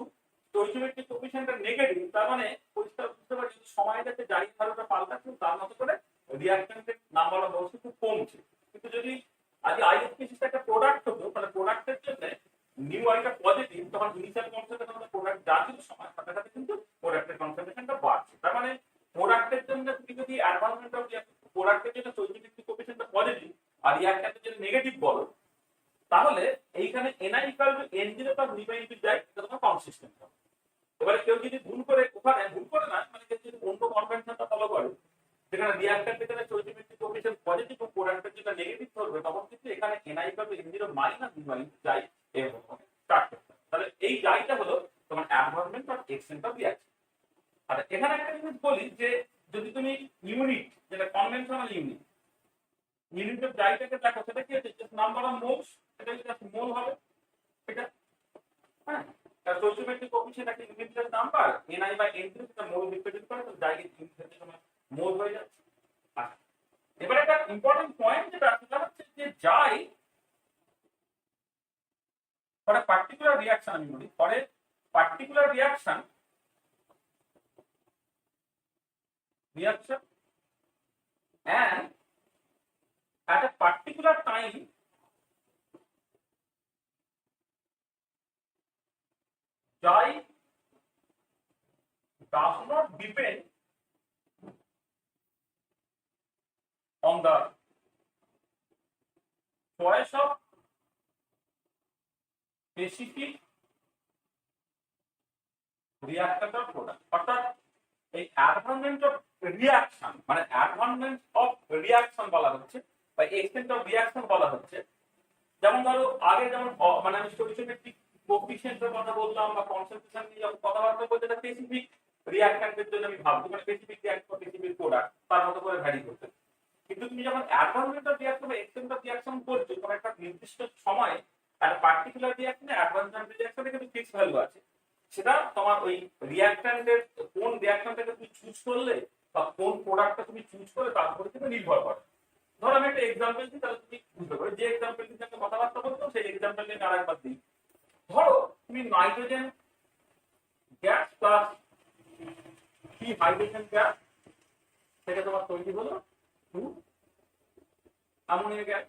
স্টোইচিওমেট্রিক কোএফিশিয়েন্টটা নেগেটিভ, তার মানে পরিষ্কার বুঝতে পারছি সময় যাচ্ছে যাই ধারণা পাল্টাচ্ছে তার মতো করে রিঅ্যাকট্যান্টের নাম্বার অফ মোলস খুব কমছে। কিন্তু যদি আজ আইএফপিসিটা একটা প্রোডাক্ট হতো, তাহলে প্রোডাক্টের জন্য নিউ আইটা পজিটিভ, তখন ইনিশিয়াল কনসেন্ট্রেশন প্রোডাক্ট যা ছিল সময়ের সাথে সাথে কিন্তু প্রোডাক্টের কনসেন্ট্রেশনটা বাড়ছে। তার মানে প্রোডাক্টের জন্য তুমি যদি অ্যাডভান্সমেন্ট অফ প্রোডাক্টের জন্য স্টোইচিওমেট্রিক কোএফিশিয়েন্টটা পজিটিভ আর রিঅ্যাকট্যান্টের জন্য নেগেটিভ বলো, তাহলে এইখানে NI equal to N0 plus nu i into যাই, এটা তোমার কনসিস্টেন্ট হবে। এবারে কেউ যদি ভুল করে ওখানে ভুল করে না, মানে কেউ যদি অন্য কনভেনশনটা ফলো করে যেখানে রিঅ্যাক্ট্যান্ট এখানে স্টোইচিওমেট্রিক কোএফিশিয়েন্ট পজিটিভ ও প্রোডাক্টের যেটা নেগেটিভ ধরবে, তখন কিন্তু এখানে NI equal to N0 minus new i into যাই এরকম স্টার্ট করতে হবে। তাহলে এই যাইটা হলো তোমার advancement or extent of reaction. আচ্ছা এখানে একটা জিনিস বলি যে যদি তুমি ইউনিট যেটা কনভেনশনাল ইউনিট অফ যাইটাকে দেখো, সেটা কি হচ্ছে জাস্ট নাম্বার অফ মোলস, এটা জাস্ট মোল হবে এটা। হ্যাঁ, স্টোইচিওমেট্রিক কোএফিশিয়েন্ট একটা ইউনিটের নাম্বার এনআই বাই N0 সেটা মোল রিপ্রেজেন্ট করে, তো যাই ইউনিটের সময় মোল হয়ে যাচ্ছে। আচ্ছা এবারে একটা ইম্পর্টেন্ট পয়েন্ট যেটা সেটা হচ্ছে যে যাই ফর এ পার্টিকুলার রিঅ্যাকশন, আমি বলি for a particular reaction and at a particular time xi does not depend on the choice of specific reactant or product। অর্থাৎ এই অ্যাডভান্সমেন্ট অফ রিঅ্যাকশন মানে অ্যাডভান্সমেন্ট অফ রিঅ্যাকশন বলা হচ্ছে বা এক্সটেন্ট অফ রিঅ্যাকশন বলা হচ্ছে। যেমন ধরো আগে যেমন মানে আমি স্টোইচিওমেট্রিক কোএফিশিয়েন্টের কথা বললাম বা কনসেন্ট্রেশন নিয়ে যখন কথাবার্তা বলতে, এটা স্পেসিফিক রিঅ্যাকট্যান্টের জন্য আমি ভাবছি, মানে স্পেসিফিক রিঅ্যাক্ট বা স্পেসিফিক প্রোডাক্ট তার মতো করে ভ্যারি করতে। কিন্তু তুমি যখন অ্যাডভান্সমেন্ট অফ রিঅ্যাকশন বা এক্সটেন্ট অফ রিঅ্যাকশন করছো, তখন একটা নির্দিষ্ট সময় একটা পার্টিকুলার রিঅ্যাকশনে অ্যাডভান্সমেন্ট রিঅ্যাকশনে কিন্তু ফিক্স ভ্যালু আছে। সেটা তোমার ওই রিঅ্যাকট্যান্টের কোন রিঅ্যাকশনটাকে তুমি চুজ করলে বা কোন প্রোডাক্টটা তুমি চুজ করলে তার উপরে কিন্তু নির্ভর করে। ধরো আমি একটা এক্সাম্পল দিই, তাহলে তুমি বুঝতে পারবে। যে এক্সাম্পল দিয়ে একটা কথাবার্তা বলতো সেই এক্সাম্পল নিয়ে আরেকবার দিই। ধরো তুমি nitrogen gas plus 3 hydrogen gas থেকে তোমার তৈরি হলো 2 অ্যামোনিয়া গ্যাস।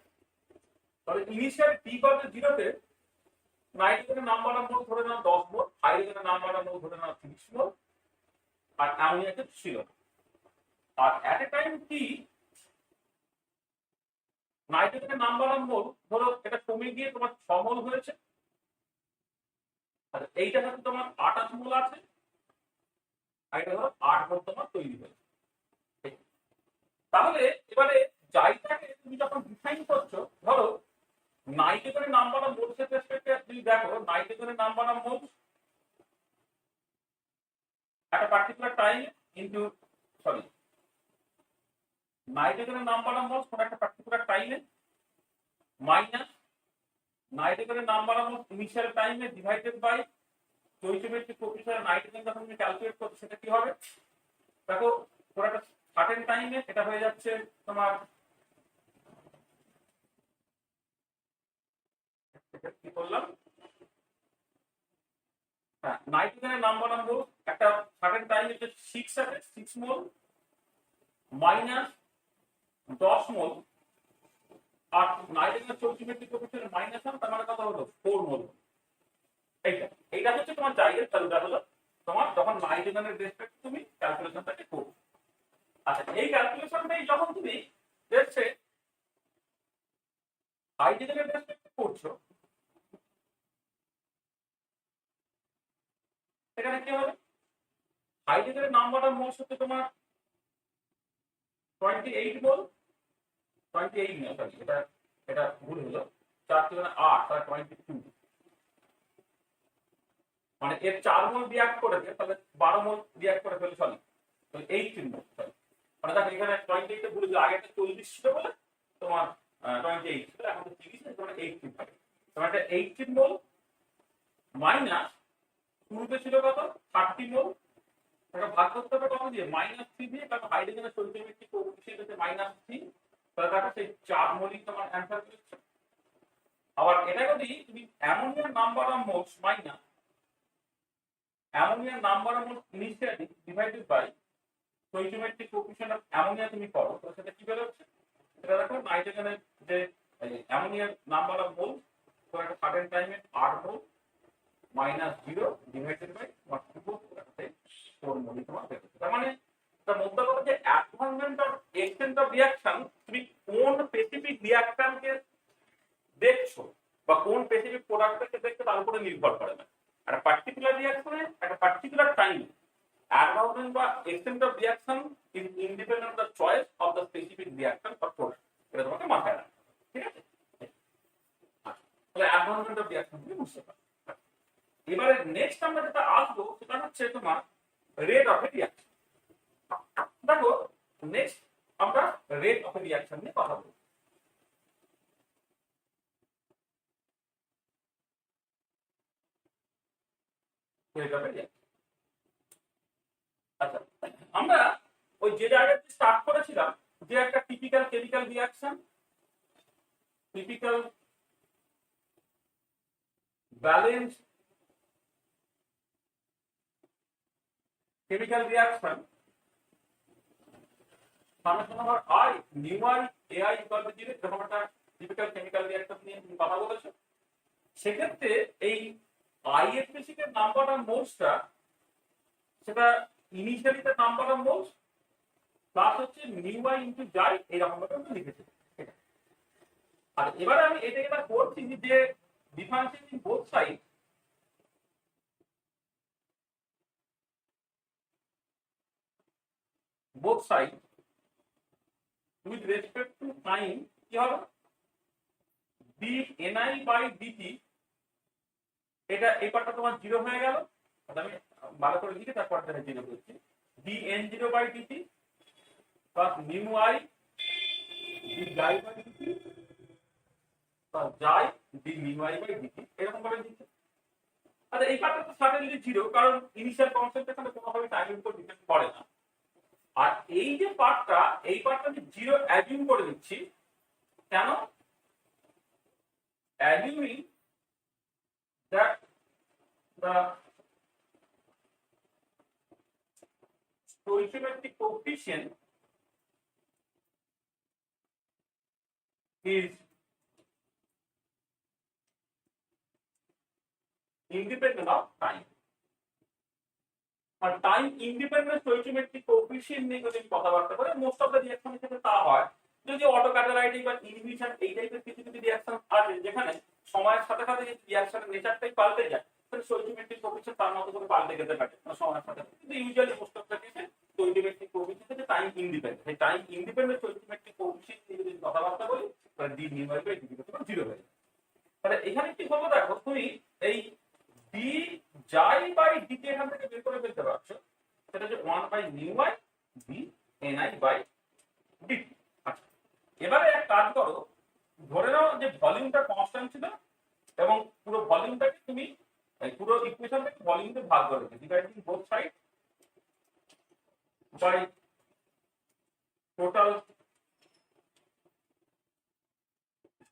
তাহলে ইনিশিয়াল টি কত 0 তে নাইট্রোজেনের নাম্বার অফ মোল ধরে নাও 10 মোল, হাইড্রোজেনের নাম্বার অফ মোল ধরে নাও 30 মোল, আর অ্যামোনিয়াতে ছিল। আর এট এ টাইম টি নাইট্রোজেনের নাম্বার অফ মোল ধরো এটা কমে গিয়ে তোমার 6 মোল হয়েছে, আর এইটা হচ্ছে তোমার 28 মোল আছে, আর এটা ধরো 8 মোল তোমার তৈরি হয়েছে। তাহলে এবারে যাইটাকে তুমি যখন ডিফাইন করছো, ধরো নাইট্রোজেনের নাম্বার অফ মোলসের রেসপেক্টে তুমি দেখো নাইট্রোজেনের নাম্বার অফ মোলস একটা পার্টিকুলার টাইম ইনটু নাইট্রোজেনের নাম্বার অফ মোলস কোন একটা পার্টিকুলার টাইমে মাইনাস নাইট্রোজেনের নাম্বার অফ মোলস ইনিশিয়াল টাইমে ডিভাইডেড বাই স্টোইচিওমেট্রিক কোএফিশিয়েন্ট নাইট্রোজেন যখন তুমি ক্যালকুলেট করছো, সেটা কি হবে দেখো পুরো একটা সার্টেন টাইমে এটা হয়ে যাচ্ছে তোমার কি করলাম, হ্যাঁ নাইট্রোজেনের নাম্বার অফ মোল একটা সার্টেন টাইমে যে 6 আছে 6 মোল মাইনাস 10 মোল, আর নাইট্রোজেনের স্টোইচিওমেট্রিক কোএফিশিয়েন্ট -1, তার মানে কত হলো 4 মোল। এইটা হচ্ছে তোমার জায়গার ভ্যালুটা হলো তোমার যখন নাইট্রোজেনের রেসপেক্ট তুমি ক্যালকুলেশনটাকে করো। আচ্ছা এই ক্যালকুলেশনটাই যখন তুমি দেখছে হাইড্রোজেনের রেসপেক্ট করছো, সেখানে কি হবে হাইড্রোজেনের নাম্বার অফ মোলস হচ্ছে তোমার 28 মোল, 28 না সরি এটা ভুল হলো, 4 × 8 তাহলে 22, মানে এর 4 মোল রিঅ্যাক্ট করেছে তাহলে 12 মোল রিঅ্যাক্ট করে ফেলে। সরি 18 মোল, মানে দেখো এখানে 28 ভুলে যে আগে 40 ছিল বলে তোমার 28 ছিল, এখন 30 আছে, তোমার 18 থাকে। তোমার এটা 18 মোল মাইনাস শুরুতে ছিল কত 30 মোল, এটা ভাগ করতে হবে কত দিয়ে -3 দিয়ে, কারণ হাইড্রোজেনের স্টয়কিওমেট্রিক কোএফিসিয়েন্ট হচ্ছে -3, তাহলে দেখো সেই 4 মোলই তোমার অ্যান্সার হচ্ছে। আবার এটা যদি তুমি অ্যামোনিয়ার নাম্বার অফ মোলস মাইনাস অ্যামোনিয়ার number of moles initially divided by stoichiometric coefficient of ammonia তুমি করো, তো সেটা কি বের হচ্ছে? এটা দেখো নাইট্রোজেনের যে অ্যামোনিয়ার নাম্বার অফ মোলস, তো একটা সার্টেন টাইমে 8 মোল -0 ডিভাইডেড বাই 4 মোল তোমার বের হচ্ছে। তার মানে তার মধ্যে কথা যে advancement of extent of reaction তুমি কোন স্পেসিফিক রিঅ্যাকশনকে দেখছো বা কোন স্পেসিফিক প্রোডাক্টকে দেখছো তার উপরে নির্ভর করে না। একটা পার্টিকুলার রিঅ্যাকশনে একটা পার্টিকুলার টাইম অ্যাডভান্সমেন্ট বা extent of reaction is independent of the choice of the specific reaction or product, এটা তোমাকে মাথায় রাখতে হবে, ঠিক আছে? তাহলে অ্যাডভান্সমেন্ট অফ রিঅ্যাকশন তুমি বুঝতে পারো। এবারে নেক্সট আমরা যেটা আসবো সেটা হচ্ছে তোমার রেট অফ এ রিঅ্যাকশন। দেখো নেক্সট আমরা রেট অফ এ রিঅ্যাকশন নিয়ে কথা বলবো। আচ্ছা, আমরা ওই যে জায়গায় স্টার্ট করেছিলাম যে একটা typical chemical reaction, typical balance chemical reaction summation over I nu I A I equal to 0, এরকম একটা টিপিক্যাল কেমিক্যাল রিঅ্যাকশন নিয়ে তুমি কথা বলেছো। সেক্ষেত্রে এই আই এর স্পেসিফিক নাম্বার অফ মোলসটা সেটা ইনিশিয়ালি তার নাম্বার অফ মোলস প্লাস হচ্ছে নিউ আই ইনটু জাই, এইরকম ভাবে আমরা লিখেছি। আর এবারে আমি এটা যেটা করছি যে differentiating both side, both sides with respect to time কি হবে dni by dt, এটা এই পার্টটা তোমার 0 হয়ে গেল, আমি ভালো করে লিখে তারপর এটা 0 করছি, dn0 by dt plus mu i d জাই by dt প্লাস জাই d mu i by dt, এরকম ভাবে দিচ্ছি। আচ্ছা এই পার্টটা তো সাডেনলি 0, কারণ ইনিশিয়াল কনসেন্ট্রেশনে কোনোভাবে টাইমের উপর ডিপেন্ড করে না। আর এই যে পার্টটা, এই পার্টটা আমি 0 অ্যাজিউম করে দিচ্ছি, কেন? Assuming that the stoichiometric coefficient is independent of time। আর টাইম ইন্ডিপেন্ডেন্ট স্টয়কিওমেট্রিক কোএফিসিয়েন্ট নিয়ে যদি কথাবার্তা বলি, মোস্ট অফ দ্য রিঅ্যাকশনের ক্ষেত্রে তা হয়। যদি অটো ক্যাটালাইটিক বা ইনহিবিশন এই টাইপের কিছু কিছু রিঅ্যাকশন আছে যেখানে সময়ের সাথে সাথে রিঅ্যাকশনের নেচারটাই পাল্টে যায়, তাহলে স্টয়কিওমেট্রিক কোএফিসিয়েন্ট তার মতো করে পাল্টে যেতে পারে সময়ের সাথে সাথে। কিন্তু ইউজুয়ালি মোস্ট অফ দ্য কেসে স্টয়কিওমেট্রিক কোএফিসিয়েন্ট হচ্ছে টাইম ইন্ডিপেন্ডেন্ট। এই টাইম ইন্ডিপেন্ডেন্ট স্টয়কিওমেট্রিক কোএফিসিয়েন্ট নিয়ে যদি কথাবার্তা বলি, তাহলে ডি নিউ বাই ডি = 0 হয়ে যায়। তাহলে এখানে কি হবে দেখো, তুমি এই ডি জাই বাই ডিটি এখান থেকে বের করে ফেলতে পারছো, সেটা হচ্ছে 1 by nu i d NI by dt. আচ্ছা এবারে এক কাজ করো, ধরে নাও যে ভলিউমটা কনস্ট্যান্ট ছিল এবং পুরো ভলিউমটাকে তুমি পুরো ইকুয়েশনটাকে ভলিউমে ভাগ করে দিই, dividing both side by total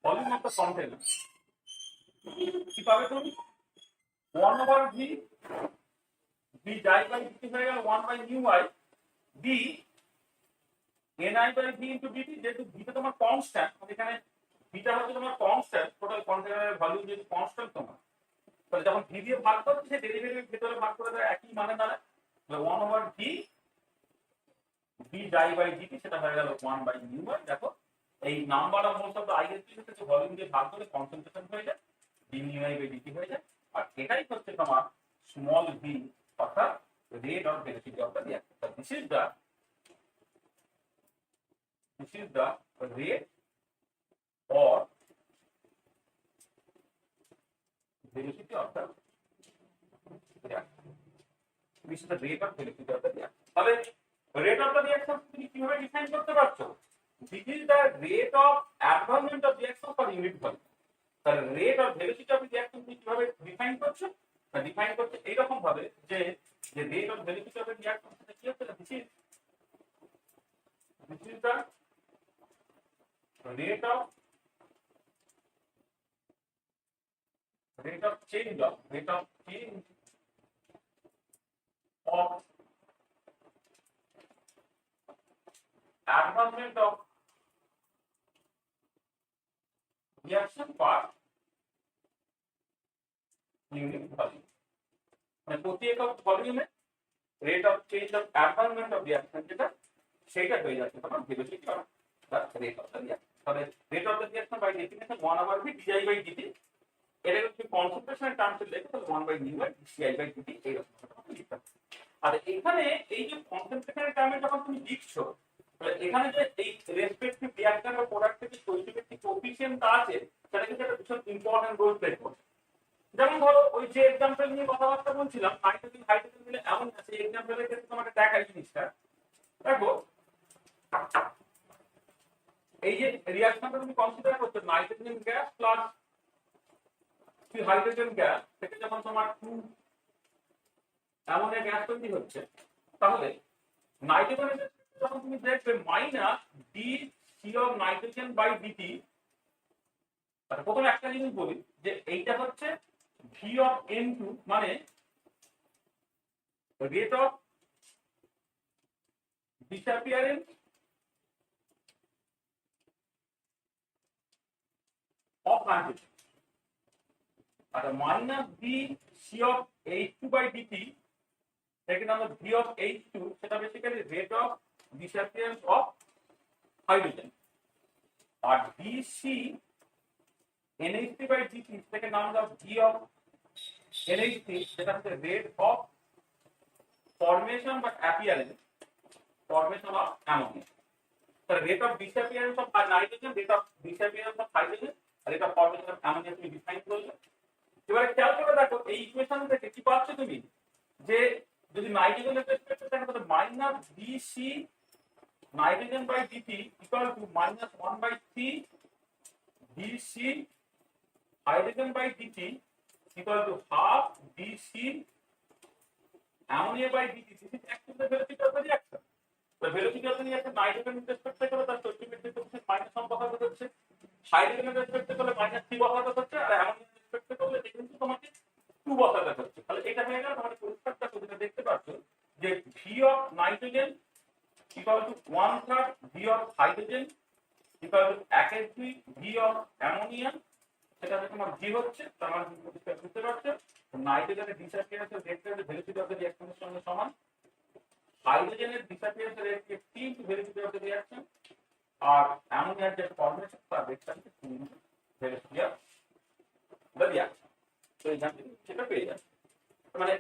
volume of the container. কি পাবে তুমি 1 over V, V xi by dt হয়ে গেল 1 by nu i d ni by V into dt. যেহেতু ভিটা তোমার কনস্ট্যান্ট, এখানে ভিটা হচ্ছে তোমার কনস্ট্যান্ট, টোটাল কন্টেনারের ভলিউম যদি কনস্ট্যান্ট তোমার, তাহলে যখন ভি দিয়ে ভাগ করবে সে ডেরিভেটিভ ভিতরে ভাগ করে দেয় একই মানে দাঁড়ায়, 1 over V V xi by dt, সেটা হয়ে গেল 1 বাই নিউ আই। দেখো এই number of moles of the ISP থেকে ভলিউম দিয়ে ভাগ করে কনসেন্ট্রেশন হয়ে যায়, d nu i by dt হয়ে যায়। আর এটাই হচ্ছে তোমার স্মল ভি, অর্থাৎ rate of velocity of the reactor. This is the rate or velocity of the reactor. This is the rate of velocity of the reactor. তাহলে রেট অফ দ্য রিঅ্যাকশন তুমি কিভাবে ডিফাইন করতে পারছো? This is the rate of advancement of reaction for unit volume. তাহলে rate of velocity of reaction তুমি কিভাবে ডিফাইন করছো? ডিফাইন করছো এইরকম ভাবে যে rate of velocity of reaction সেটা কি হচ্ছে? This is the rate of change of advancement of reaction per unit volume। মানে প্রতি একক ভলিউমে rate of change of advancement of reaction যেটা সেটা হয়ে যাচ্ছে তোমার velocity of the rate of the reaction. তবে rate of the reaction by definition 1/v dI by dt, এটা যদি কনসেন্ট্রেশনের টার্মসে লেখো তাহলে 1/dCi বাই dt এইরকম লিখতে হবে। আর এখানে এই যে কনসেন্ট্রেশনের টার্মে যখন তুমি লিখছো তাহলে এখানে যে এই রেসপেক্টিভ রিঅ্যাকশন বা প্রোডাক্টের যে স্টয়কিওমেট্রিক কোএফিসিয়েন্টটা আছে সেটা কিন্তু একটা ভীষণ ইম্পর্টেন্ট রোল প্লে করছে। যেমন ধরো ওই যে एग्जांपल নিয়ে কথাবার্তা বলছিলাম হাইড্রোজেন হাইড্রোজেন মিলে এমন আছে, এই एग्जांपलेর ক্ষেত্রে তোমাকে দেখাই জিনিসটা দেখো। এই যে রিঅ্যাকশনটা তুমি কনসিডার করছো nitrogen gas plus hydrogen gas থেকে যখন তোমার 2 অ্যামোনিয়া গ্যাস তৈরি হচ্ছে, তাহলে নাইট্রোজেনের যখন তুমি দেখবে minus D C of nitrogen by dt. আচ্ছা প্রথমে একটা জিনিস বলি যে এইটা হচ্ছে ভি অফ N2 মানে rate of disappearance of nitrogen. আচ্ছা minus D C of H2 by DT second আমরা ভি অফ H2 সেটা basically rate of disappearance of hydrogen. আর DC NH3 by DT second আমরা ভি অফ NH3 সেটা হচ্ছে রেট অফ ফর্মেশন বা অ্যাপিয়ারেন্স ফর্মেশন অফ অ্যামোনিয়া। তাহলে rate of disappearance of nitrogen, rate of disappearance of hydrogen, rate of formation of ammonia তুমি ডিফাইন করলে। এবারে খেয়াল করে দেখো এই ইকুয়েশন থেকে কি পাচ্ছ তুমি, যে যদি নাইট্রোজেনের রেসপেক্টে দেখো তাহলে minus dc nitrogen by dt equal to minus 1/3 dc hydrogen by dt equal to half dc ammonia by dt. This is actually the velocity of the reaction. The velocity of the reaction nitrogen with respect to the stoichiometric coefficient minus 1 বসাতে হচ্ছে, hydrogen with respect to minus 3 বসাতে হচ্ছে, আর অ্যামোনিয়া with respect to কিন্তু তোমাকে 2 বসাতে হচ্ছে। তাহলে এটা হয়ে গেল তোমাদের পরিষ্কারটা যেটা দেখতে পাচ্ছ যে v of nitrogen equal to 1/3 v of hydrogen equal to 1/2 v of ammonia। সেটা তোমার জি হচ্ছে তার মানে তুমি পরিষ্কার বুঝতে পারছো নাইট্রোজেনের ডিসঅ্যাপিয়ারেন্সের রেট হচ্ছে ভেলোসিটি অফ দ্য রিঅ্যাকশনের সঙ্গে সমান, হাইড্রোজেনের ডিসঅ্যাপিয়ারেন্সের রেট হচ্ছে t two velocity of the reaction, আর অ্যামোনিয়ার যে ফর্মেশন তার রেটটা হচ্ছে 2 ভেলোসিটি অফ দ্য রিঅ্যাকশন। তো এখান থেকে সেটা পেয়ে যাচ্ছে। মানে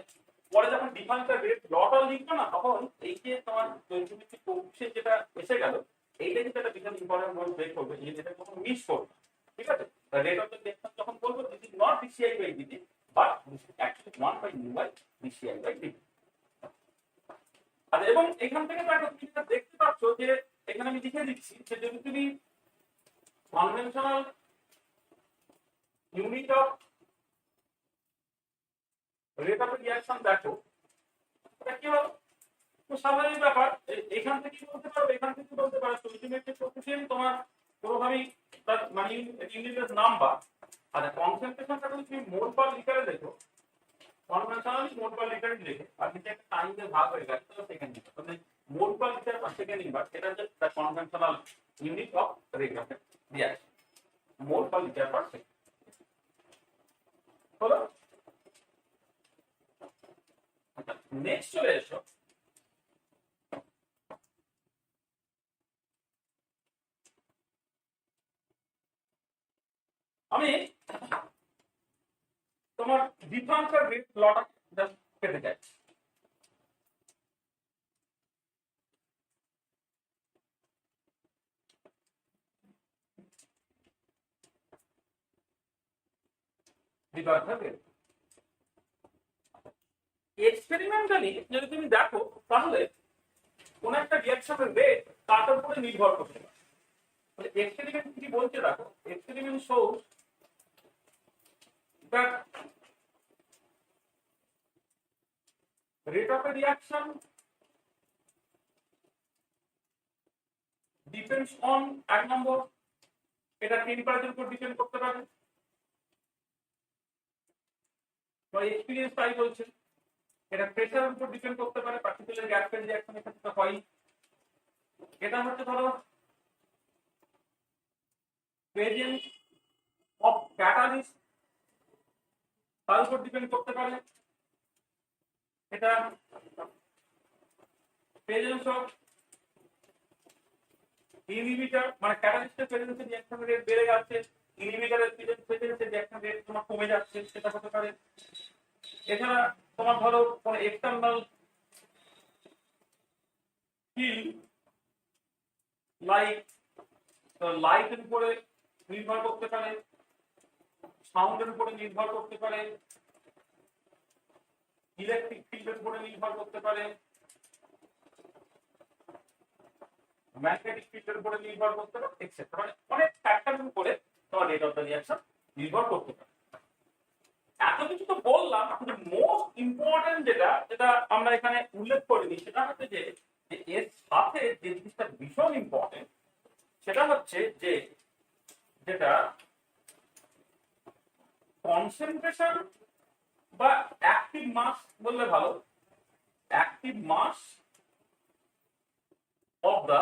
পরে যখন ডিফারেন্সিয়াল রেট লটা লিখবো না তখন এই যে তোমার স্টয়কিওমেট্রিক কোএফিসিয়েন্ট যেটা এসে গেল এইটা কিন্তু একটা বিশাল ইম্পর্টেন্ট রোল প্লে করবে, এই যেটা কোনো মিস করবে। ঠিক আছে, রেট অফ দ্য রিঅ্যাকশন যখন বলবো this is not dci by dt but this is actually 1/u by dci by dt. আচ্ছা এবং এখান থেকে দেখো তুমি যেটা দেখতে পাচ্ছ যে এখানে আমি লিখে দিচ্ছি যে যদি তুমি conventional unit of rate of reaction দেখো এটা কি হবে, তো স্বাভাবিক ব্যাপার এখান থেকে বলতে পারো এখান থেকে বলতে পারো স্টয়কিওমেট্রিক কোএফিসিয়েন্ট তোমার কোনোভাবেই মানে ইউনিটের নাম্বার। আচ্ছা কনসেন্ট্রেশনটা যদি তুমি মোল পার লিটারে দেখো কনভেনশনালি মোল পার লিটারে লিখে আর নিচে একটা টাইম দিয়ে ভাগ হয়ে গেছে তো সেকেন্ড লিটার, মানে mole per litre per second inverse এটা হচ্ছে the conventional unit of rate of reaction, mole per litre per second. হলো? আচ্ছা নেক্সট চলে এসো আমি তোমার ডিফারেন্সিয়াল রেট লটা জাস্ট পেতে চাই। ডিফারেন্সিয়াল রেট এক্সপেরিমেন্টালি যদি তুমি দেখো তাহলে কোন একটা রিয়াকশনের রেট তার উপরে নির্ভর করতে পারে। এক্সপেরিমেন্ট কি বলছে দেখো, experiment shows that rate of a reaction depends on এক নম্বর এটা টেম্পারেচার উপর ডিপেন্ড করতে পারে, বা এক্সপেরিয়েন্স তাই বলছে। এটা প্রেসারের উপর ডিপেন্ড করতে পারে, পার্টিকুলার গ্যাস ফেজ রিঅ্যাকশনের ক্ষেত্রে হয়। এটা হচ্ছে ধরো প্রেজেন্স অফ ক্যাটালিস্ট তার উপর ডিপেন্ড করতে পারে। এটা প্রেজেন্স অফ ইনহিবিটর, মানে ক্যাটালিস্টের প্রেজেন্সে রিঅ্যাকশন রেট বেড়ে যাচ্ছে, ইনহিবিটরের প্রেজেন্সে রিঅ্যাকশন রেট তোমার কমে যাচ্ছে, সেটা হতে পারে। এছাড়া তোমার ধরো কোন এক্সটার্নাল ফিল্ড লাইক লাইটের উপরে নির্ভর করতে পারে, সাউন্ডের উপরে নির্ভর করতে পারে, ইলেকট্রিক ফিল্ডের উপরে নির্ভর করতে পারে, ম্যাগনেটিক ফিল্ডের উপরে নির্ভর করতে পারে, এক্সেট্রা। মানে অনেক ফ্যাক্টরের উপরে তোমার রেট অফ দ্য রিঅ্যাকশন নির্ভর করতে পারে। এত কিছু তো বললাম, কিন্তু মোস্ট ইম্পর্টেন্ট যেটা যেটা আমরা এখানে উল্লেখ করিনি সেটা হচ্ছে যে এর সাথে যে জিনিসটা ভীষণ ইম্পর্টেন্ট সেটা হচ্ছে যে যেটা কনসেন্ট্রেশন বা অ্যাক্টিভ মাস বললে ভালো, active mass of the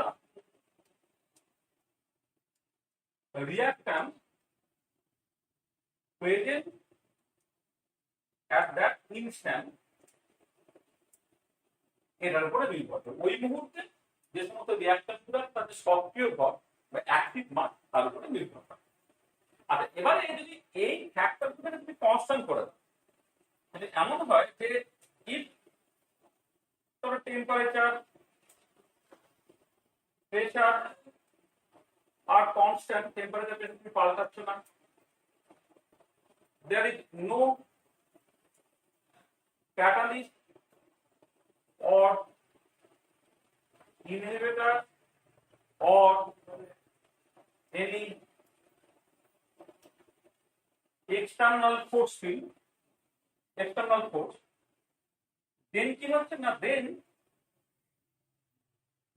reactant present at that instant এটার উপরে নির্ভর করে। ওই মুহূর্তে যে সমস্ত রিঅ্যাকট্যান্ট গুলো তাদের সক্রিয় ভর বা অ্যাক্টিভ মাস তার উপরে নির্ভর করে। আর এবারে যদি এই ফ্যাক্টর গুলোকে তুমি কনস্ট্যান্ট করে দাও, তাহলে এমন হয় যে ইফ তোর টেম্পারেচার, প্রেসার আর কনস্ট্যান্ট, টেম্পারেচার প্রেসার তুমি পাল্টাচ্ছ না, there is no catalyst or inhibitor or any external force field, external force, then কি হচ্ছে না, then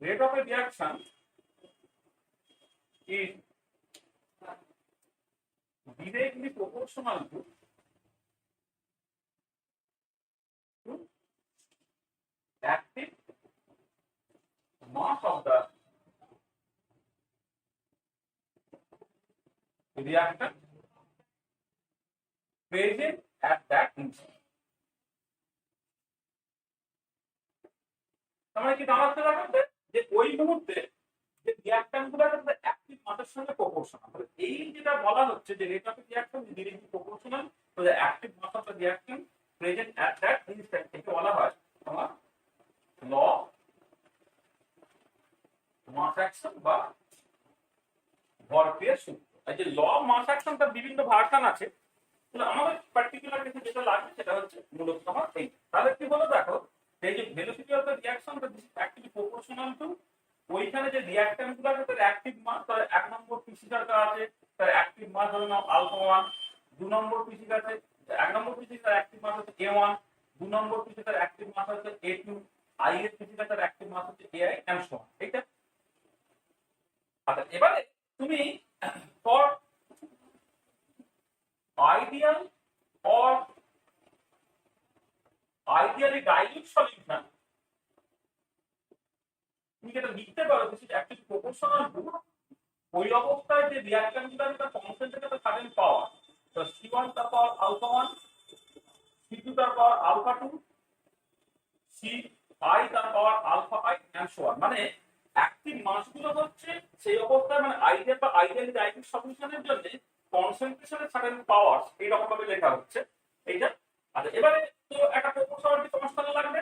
rate of a reaction is directly proportional to active mass of the reactant present at that instant. আমরা কি দাঁড়াতে পারবে যে ওই মুহূর্তে যে রিঅ্যাকট্যান্ট গুলো অ্যাক্টিভ মাসের সঙ্গে প্রপোর্শনাল। এই যেটা বলা হচ্ছে যে rate of reaction is directly proportional to the active mass of the reactant present at that instant. একে বলা হয় তোমার ল মাস অ্যাকশন বা ভরক্রিয়ার সূত্র। এই যে ল মাস অ্যাকশন তার বিভিন্ন ভার্সন আছে, তাহলে আমাদের পার্টিকুলার কেসে যেটা লাগবে সেটা হচ্ছে মূলত তোমার এই। তাহলে কি বলো দেখো, এই যে velocity of the reaction this is actually proportional to ওইখানে যে রিঅ্যাকট্যান্ট গুলো আছে তার অ্যাক্টিভ মাস। তার এক নম্বর পিসি দরকার আছে, তার অ্যাক্টিভ মাস ধরে নাও α1, 2 নম্বর পিসি আছে, এক নম্বর পিসি তার অ্যাক্টিভ মাস হচ্ছে A1, 2 নম্বর পিসি তার অ্যাক্টিভ মাস হচ্ছে A2, I এর পিসি তার অ্যাক্টিভ মাস হচ্ছে AI এন্ড সো অন। ঠিক আছে? আচ্ছা, এবারে তুমি for ideal or ideally dilute solution তুমি যেটা লিখতে পারো this is actually proportional to ওই অবস্থায় যে রিঅ্যাকট্যান্ট গুলো আছে তার কনসেন্ট্রেটেড সার্টেন পাওয়ার, তো C1 তার পাওয়ার α1, C2 তার পাওয়ার α2, Ci তার পাওয়ার αi এন্ড সো অন। মানে অ্যাক্টিভ মাস গুলো হচ্ছে সেই অবস্থায়, মানে আইডিয়াল বা আইডিয়ালি ডাইলিউট সলিউশনের জন্য কনসেন্ট্রেশনের সার্টেন পাওয়ার এইরকম ভাবে লেখা হচ্ছে এইটা। আচ্ছা, এবারে তো একটা প্রপোর্শনালিটি কনস্ট্যান্ট লাগবে।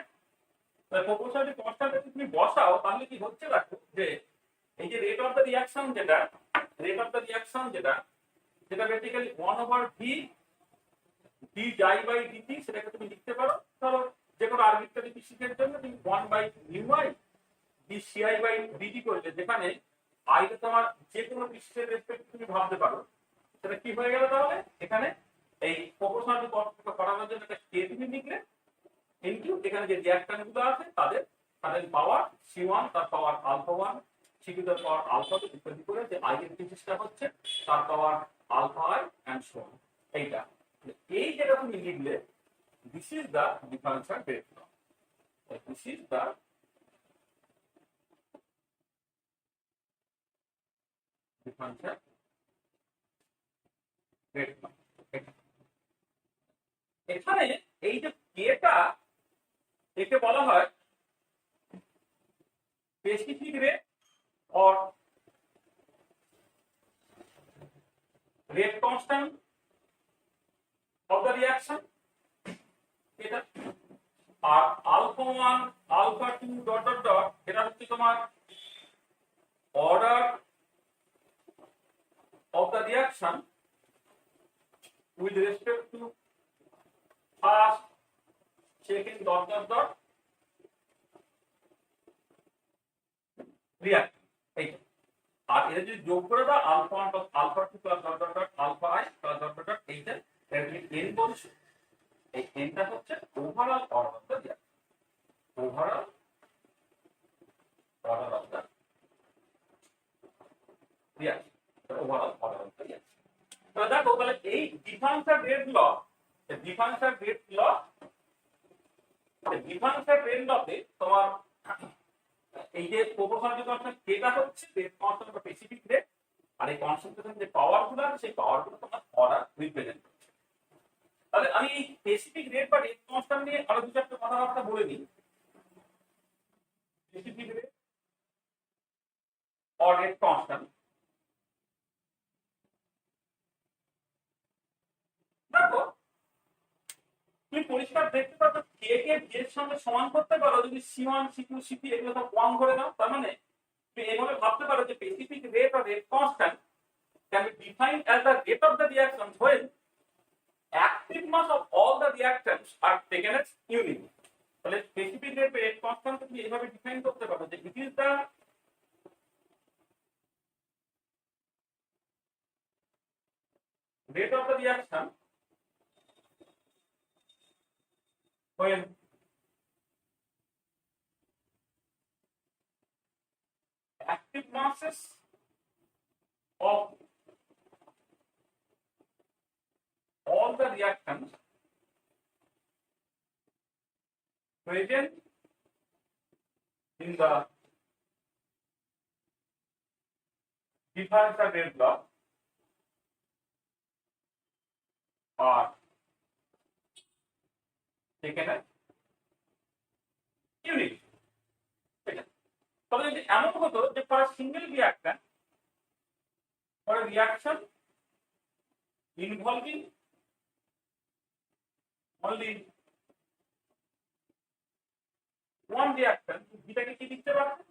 প্রপোর্শনালিটি কনস্ট্যান্ট যদি তুমি বসাও তাহলে কি হচ্ছে দেখো, যে এই যে রেট অফ দ্য রিঅ্যাকশন যেটা যেটা বেসিক্যালি 1/v d যাই বাই dt, সেটাকে তুমি লিখতে পারো ধরো যে কোনো আরবিট্রারি পিসির জন্য তুমি 1/μi d dCi by dt করলে যেখানে i টা তোমার যে কোনো পৃষ্ঠের রেসপেক্ট তুমি ভাবতে পারো, সেটা কি হয়ে গেল তাহলে? এখানে এই প্রপোর্শনাল করানোর জন্য একটা k তুমি লিখলে ইনটু এখানে যে রিঅ্যাকট্যান্ট গুলো আছে তাদের পাওয়ার c1 তার পাওয়ার আলফা 1 c2 তার পাওয়ার আলফা 2 ইত্যাদি করে যে i এর থিসিসটা হচ্ছে তার power alpha i and so on. এইটা এই যেটা তুমি লিখলে this is the differential rate law. This is the differential rate law. এখানে এই যে কেটা একে বলা হয় specific rate or rate constant of the reaction, এটা আর alpha 1 alpha 2 dot dot dot এটা হচ্ছে তোমার order of the reaction with respect to first, second dot dot dot reaction. এইটা আর এটা যদি যোগ করে দাও alpha 1 plus alpha 2 plus dot dot dot alpha i plus dot dot dot এইটা n বলছে। এই nটা হচ্ছে overall order of the reaction, overall order of the reaction, overall order of the reaction. তো দেখো তাহলে এই differential rate law, differential rate law, differential rate লতে তোমার এই যে প্রপোর্শনাল কনস্ট্যান্ট কেটা হচ্ছে রেট কনস্ট্যান্ট বা স্পেসিফিক রেট, আর এই কনসেন্ট্রেশন যে পাওয়ার গুলো আছে সেই পাওয়ার গুলো তোমার অর্ডার রিপ্রেজেন্ট করছে। তাহলে আমি এই স্পেসিফিক রেট বা রেট কনস্ট্যান্ট নিয়ে আরো দু চারটে কথাবার্তা বলে দিই। Specific rate or rate constant, দেখো তুমি পরিষ্কার দেখতে পাচ্ছ কে কে v এর সঙ্গে সমান করতে পারো যদি c1 c2 c3 এগুলো সব 1 করে দাও। তার মানে তুমি এভাবে ভাবতে পারো যে specific rate or rate constant can be defined as the rate of the reaction when active mass of all the reactants are taken as unit. তাহলে স্পেসিফিক রেট বা রেট কনস্ট্যান্ট তুমি এইভাবে ডিফাইন করতে পারো যে it is the rate of the reaction when active masses of all the reactants present in the differential rate law are taken as unit. তবে যদি এমন হতো যে for single reactant, for a reaction involving only one reactant, যেটাকে কি লিখতে পারবে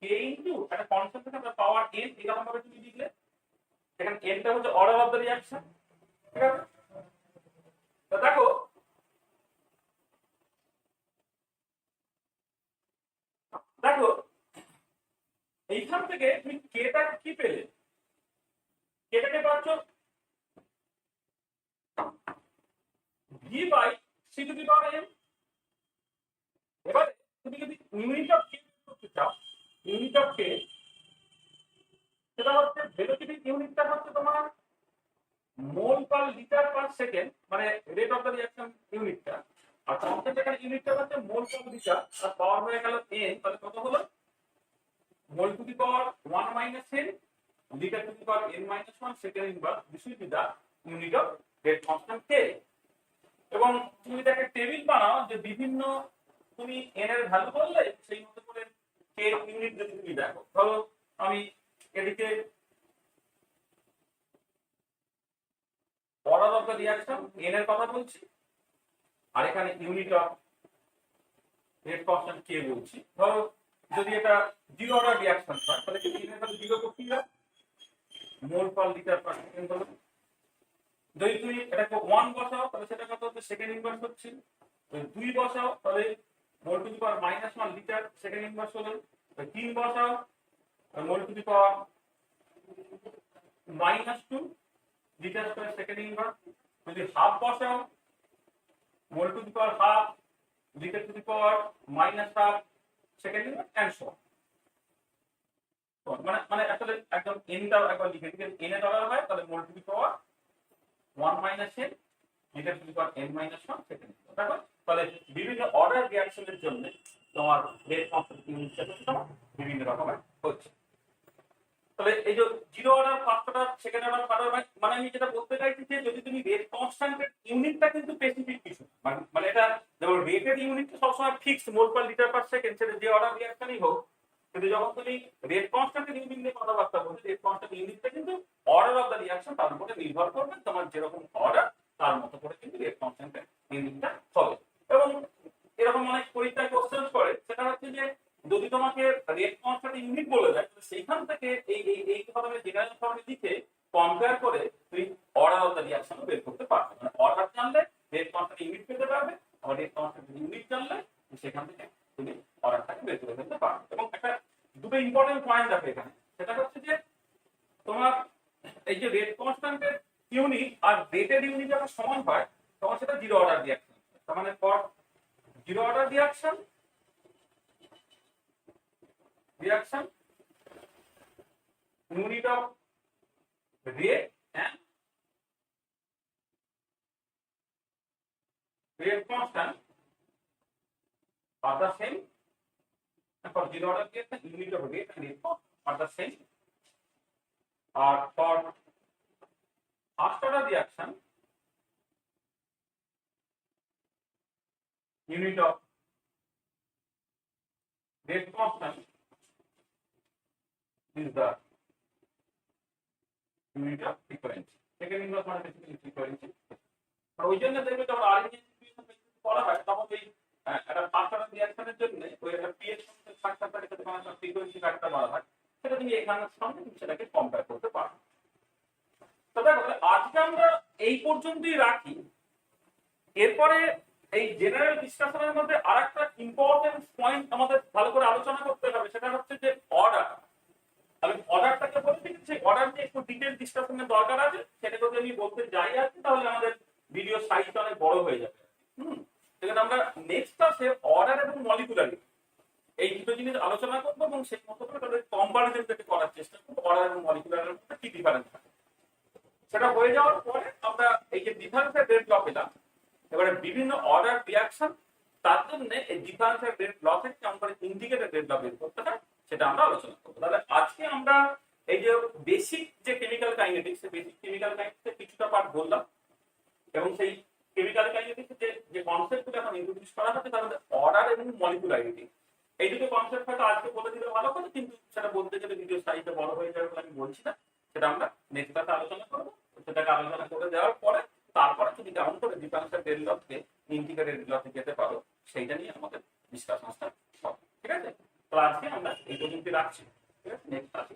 k ইনটু একটা কনসেন্ট্রেশন বা পাওয়ার n, এরকম ভাবে তুমি লিখলে এখানে n টা হচ্ছে অর্ডার অফ দ্য রিঅ্যাকশন। ঠিক আছে, তো দেখো দেখো এইখান থেকে তুমি কেটা কি পেলে, কেটাকে পাচ্ছ v by c to the power n। এবারে তুমি যদি ইউনিট অফ কে করতে চাও, ইউনিট অফ কে সেটা হচ্ছে ভেলোসিটি ইউনিটটা হচ্ছে তোমার mole per litre per second, মানে রেট অফ দ্য রিঅ্যাকশন ইউনিটটা, আর কনসেন্ট্রেশন ইউনিটটা হচ্ছে মোল পার লিটার, আর পাওয়ার হয়ে গেল n। তাহলে কত হলো? Mole to the power 1 minus n litre to the power n minus 1 second inverse, this will be the unit of rate constant k। এবং তুমি যদি একটা টেবিল বানাও যে বিভিন্ন তুমি n এর ভ্যালু বললে সেই মতো করে k ইউনিট যদি তুমি দেখো, ধরো আমি এদিকে order of the reaction n এর কথা বলছি, আর এখানে unit of rate constant k বলছি। ধরো যদি এটা জিরো অর্ডার রিঅ্যাকশন হয় তাহলে কি n এর ভ্যালু জিরো করতে হবে, মোল পার লিটার পার সেকেন্ড হলো। যদি তুমি এটাকে 1 বসাও তাহলে সেটা কত হচ্ছে, সেকেন্ড ইনভার্স হচ্ছে। যদি 2 বসাও তাহলে mole to the power -1 litre second inverse হলো। 3 বসাও, mole to the power -2 litre square second inverse. যদি হাফ বসাও, mole to the power half litre to the power -1/2 second inverse and so on. মানে মানে আসলে একদম এনটা একবার লিখে দিলে n এর অর্ডার হয়, তাহলে mole to the power 1 - n litre to the power n-1 second. দেখো তাহলে বিভিন্ন অর্ডার রিঅ্যাকশনের জন্য তোমার রেট কনস্ট্যান্ট ইউনিটটা বিভিন্ন রকমের হচ্ছে। তাহলে এই যে zero order, first order, second order, third order, মানে আমি যেটা বলতে চাইছি যে যদি তুমি রেট কনস্ট্যান্টের ইউনিটটা কিন্তু স্পেসিফিক কিছু মানে এটা যেমন রেটের ইউনিটটা সবসময় ফিক্সড মোল পার লিটার পার সেকেন্ড, সেটা যে অর্ডার রিঅ্যাকশনই হোক, কিন্তু যখন তুমি রেট কনস্ট্যান্টের ইউনিট নিয়ে কথাবার্তা বলছো, রেট কনস্ট্যান্ট ইউনিটটা কিন্তু অর্ডার অফ দ্য রিঅ্যাকশন তার উপরে নির্ভর করবে। তোমার যেরকম অর্ডার তার মতো করে কিন্তু রেট কনস্ট্যান্টের ইউনিটটা হবে। এবং এরকম অনেক পরীক্ষায় কোশ্চেন করে, সেটা হচ্ছে যে যদি তোমাকে রেট কনস্ট্যান্ট ইউনিট বলে দেয়, সেইখান থেকে এই এই এই ধরনের জেনারেল ফর্মে লিখে কম্পেয়ার করে তুমি অর্ডার অফ দ্য রিঅ্যাকশন বের করতে পারবে। মানে অর্ডার জানলে রেট কনস্ট্যান্ট ইউনিট পেতে পারবে, আর রেট কনস্ট্যান্ট ইউনিট জানলে সেখান থেকে তুমি অর্ডারটাকে বের করে ফেলতে পারবে। এবং একটা দুটো ইম্পর্টেন্ট পয়েন্ট আছে এখানে, সেটা হচ্ছে যে তোমার এই যে রেট কনস্ট্যান্টের ইউনিট আর রেটের ইউনিট যখন সমান হয় তখন সেটা জিরো অর্ডার রিঅ্যাকশন। তার মানে for zero order reaction unit of rate and rate constant are the same. And for zero order reaction, unit of rate and rate constant are the same. Or for first order reaction, unit of rate constant is the unit of frequency. Second inverse মানে basically frequency. আর ওই জন্য দেখবে যখন আরএনএ করা হয় তখন এই একটা ফার্স্ট অর্ডার রিঅ্যাকশনের জন্য ওই একটা পিএইচ ফ্যাক্টরটাকে সাথে কোনো ফ্রিকোয়েন্সি ফ্যাক্টর বলা হয়, সেটা তুমি এখানের সঙ্গে তুমি সেটাকে কম্পেয়ার করতে পারো। তো দেখো আজকে আমরা এই পর্যন্তই রাখি। এরপরে এই জেনারেল ডিসকাশনের মধ্যে আরেকটা ইম্পর্টেন্ট পয়েন্ট আমাদের ভালো করে আলোচনা করতে হবে, সেটা হচ্ছে যে অর্ডার। আমি অর্ডারটাকে বলে দিচ্ছি, অর্ডার নিয়ে একটু ডিটেইল ডিসকাশনের দরকার আছে। সেটা যদি আমি বলতে যাই আছি তাহলে আমাদের ভিডিও সাইজটা অনেক বড় হয়ে যাবে। সেখানে আমরা নেক্সট ক্লাসে অর্ডার এবং মলিকুলারিটি এই দুটো জিনিস আলোচনা করবো এবং সেই মতো করে তাদের কম্পারিজনটাকে করার চেষ্টা করবো। অর্ডার এবং মলিকুলারের মধ্যে কি ডিফারেন্স থাকে সেটা হয়ে যাওয়ার পরে আমরা এই যে ডিফারেন্সের রেট ল পেলাম, এবারে বিভিন্ন অর্ডার রিঅ্যাকশন, তার জন্য এই ডিফারেন্সের রেট ল থেকে কেমন করে ইন্টিগ্রেটেড রেট ল বের করতে হয় সেটা আমরা আলোচনা করবো। তাহলে আজকে আমরা এই যে বেসিক যে কেমিক্যাল কাইনেটিক্স, বেসিক কেমিক্যাল কাইনেটিক্সের কিছুটা পার্ট বললাম এবং সেই কেমিক্যাল কাইনেটিক্সে যে কনসেপ্টগুলো এখন ইন্ট্রোডিউস করা হচ্ছে তার মধ্যে অর্ডার এবং মলিকুলারিটি, এই দুটো কনসেপ্ট হয়তো আজকে বলে দিলে ভালো হবে, কিন্তু সেটা বলতে গেলে ভিডিও সাইজটা বড় হয়ে যাবে বলে আমি বলছি না। সেটা আমরা নেক্সট ক্লাসে আলোচনা করবো। সেটাকে আলোচনা করে দেওয়ার পরে তারপরে তুমি কেমন করে ডিফারেন্সিয়াল ডেরিভেটিভকে ইন্টিগ্রেটেড ডেরিভেটিভে যেতে পারো সেইটা নিয়ে আমাদের ডিসকাশনটা হবে। ঠিক আছে, তো আজকে আমরা এই পর্যন্ত রাখছি। ঠিক আছে, নেক্সট ক্লাসে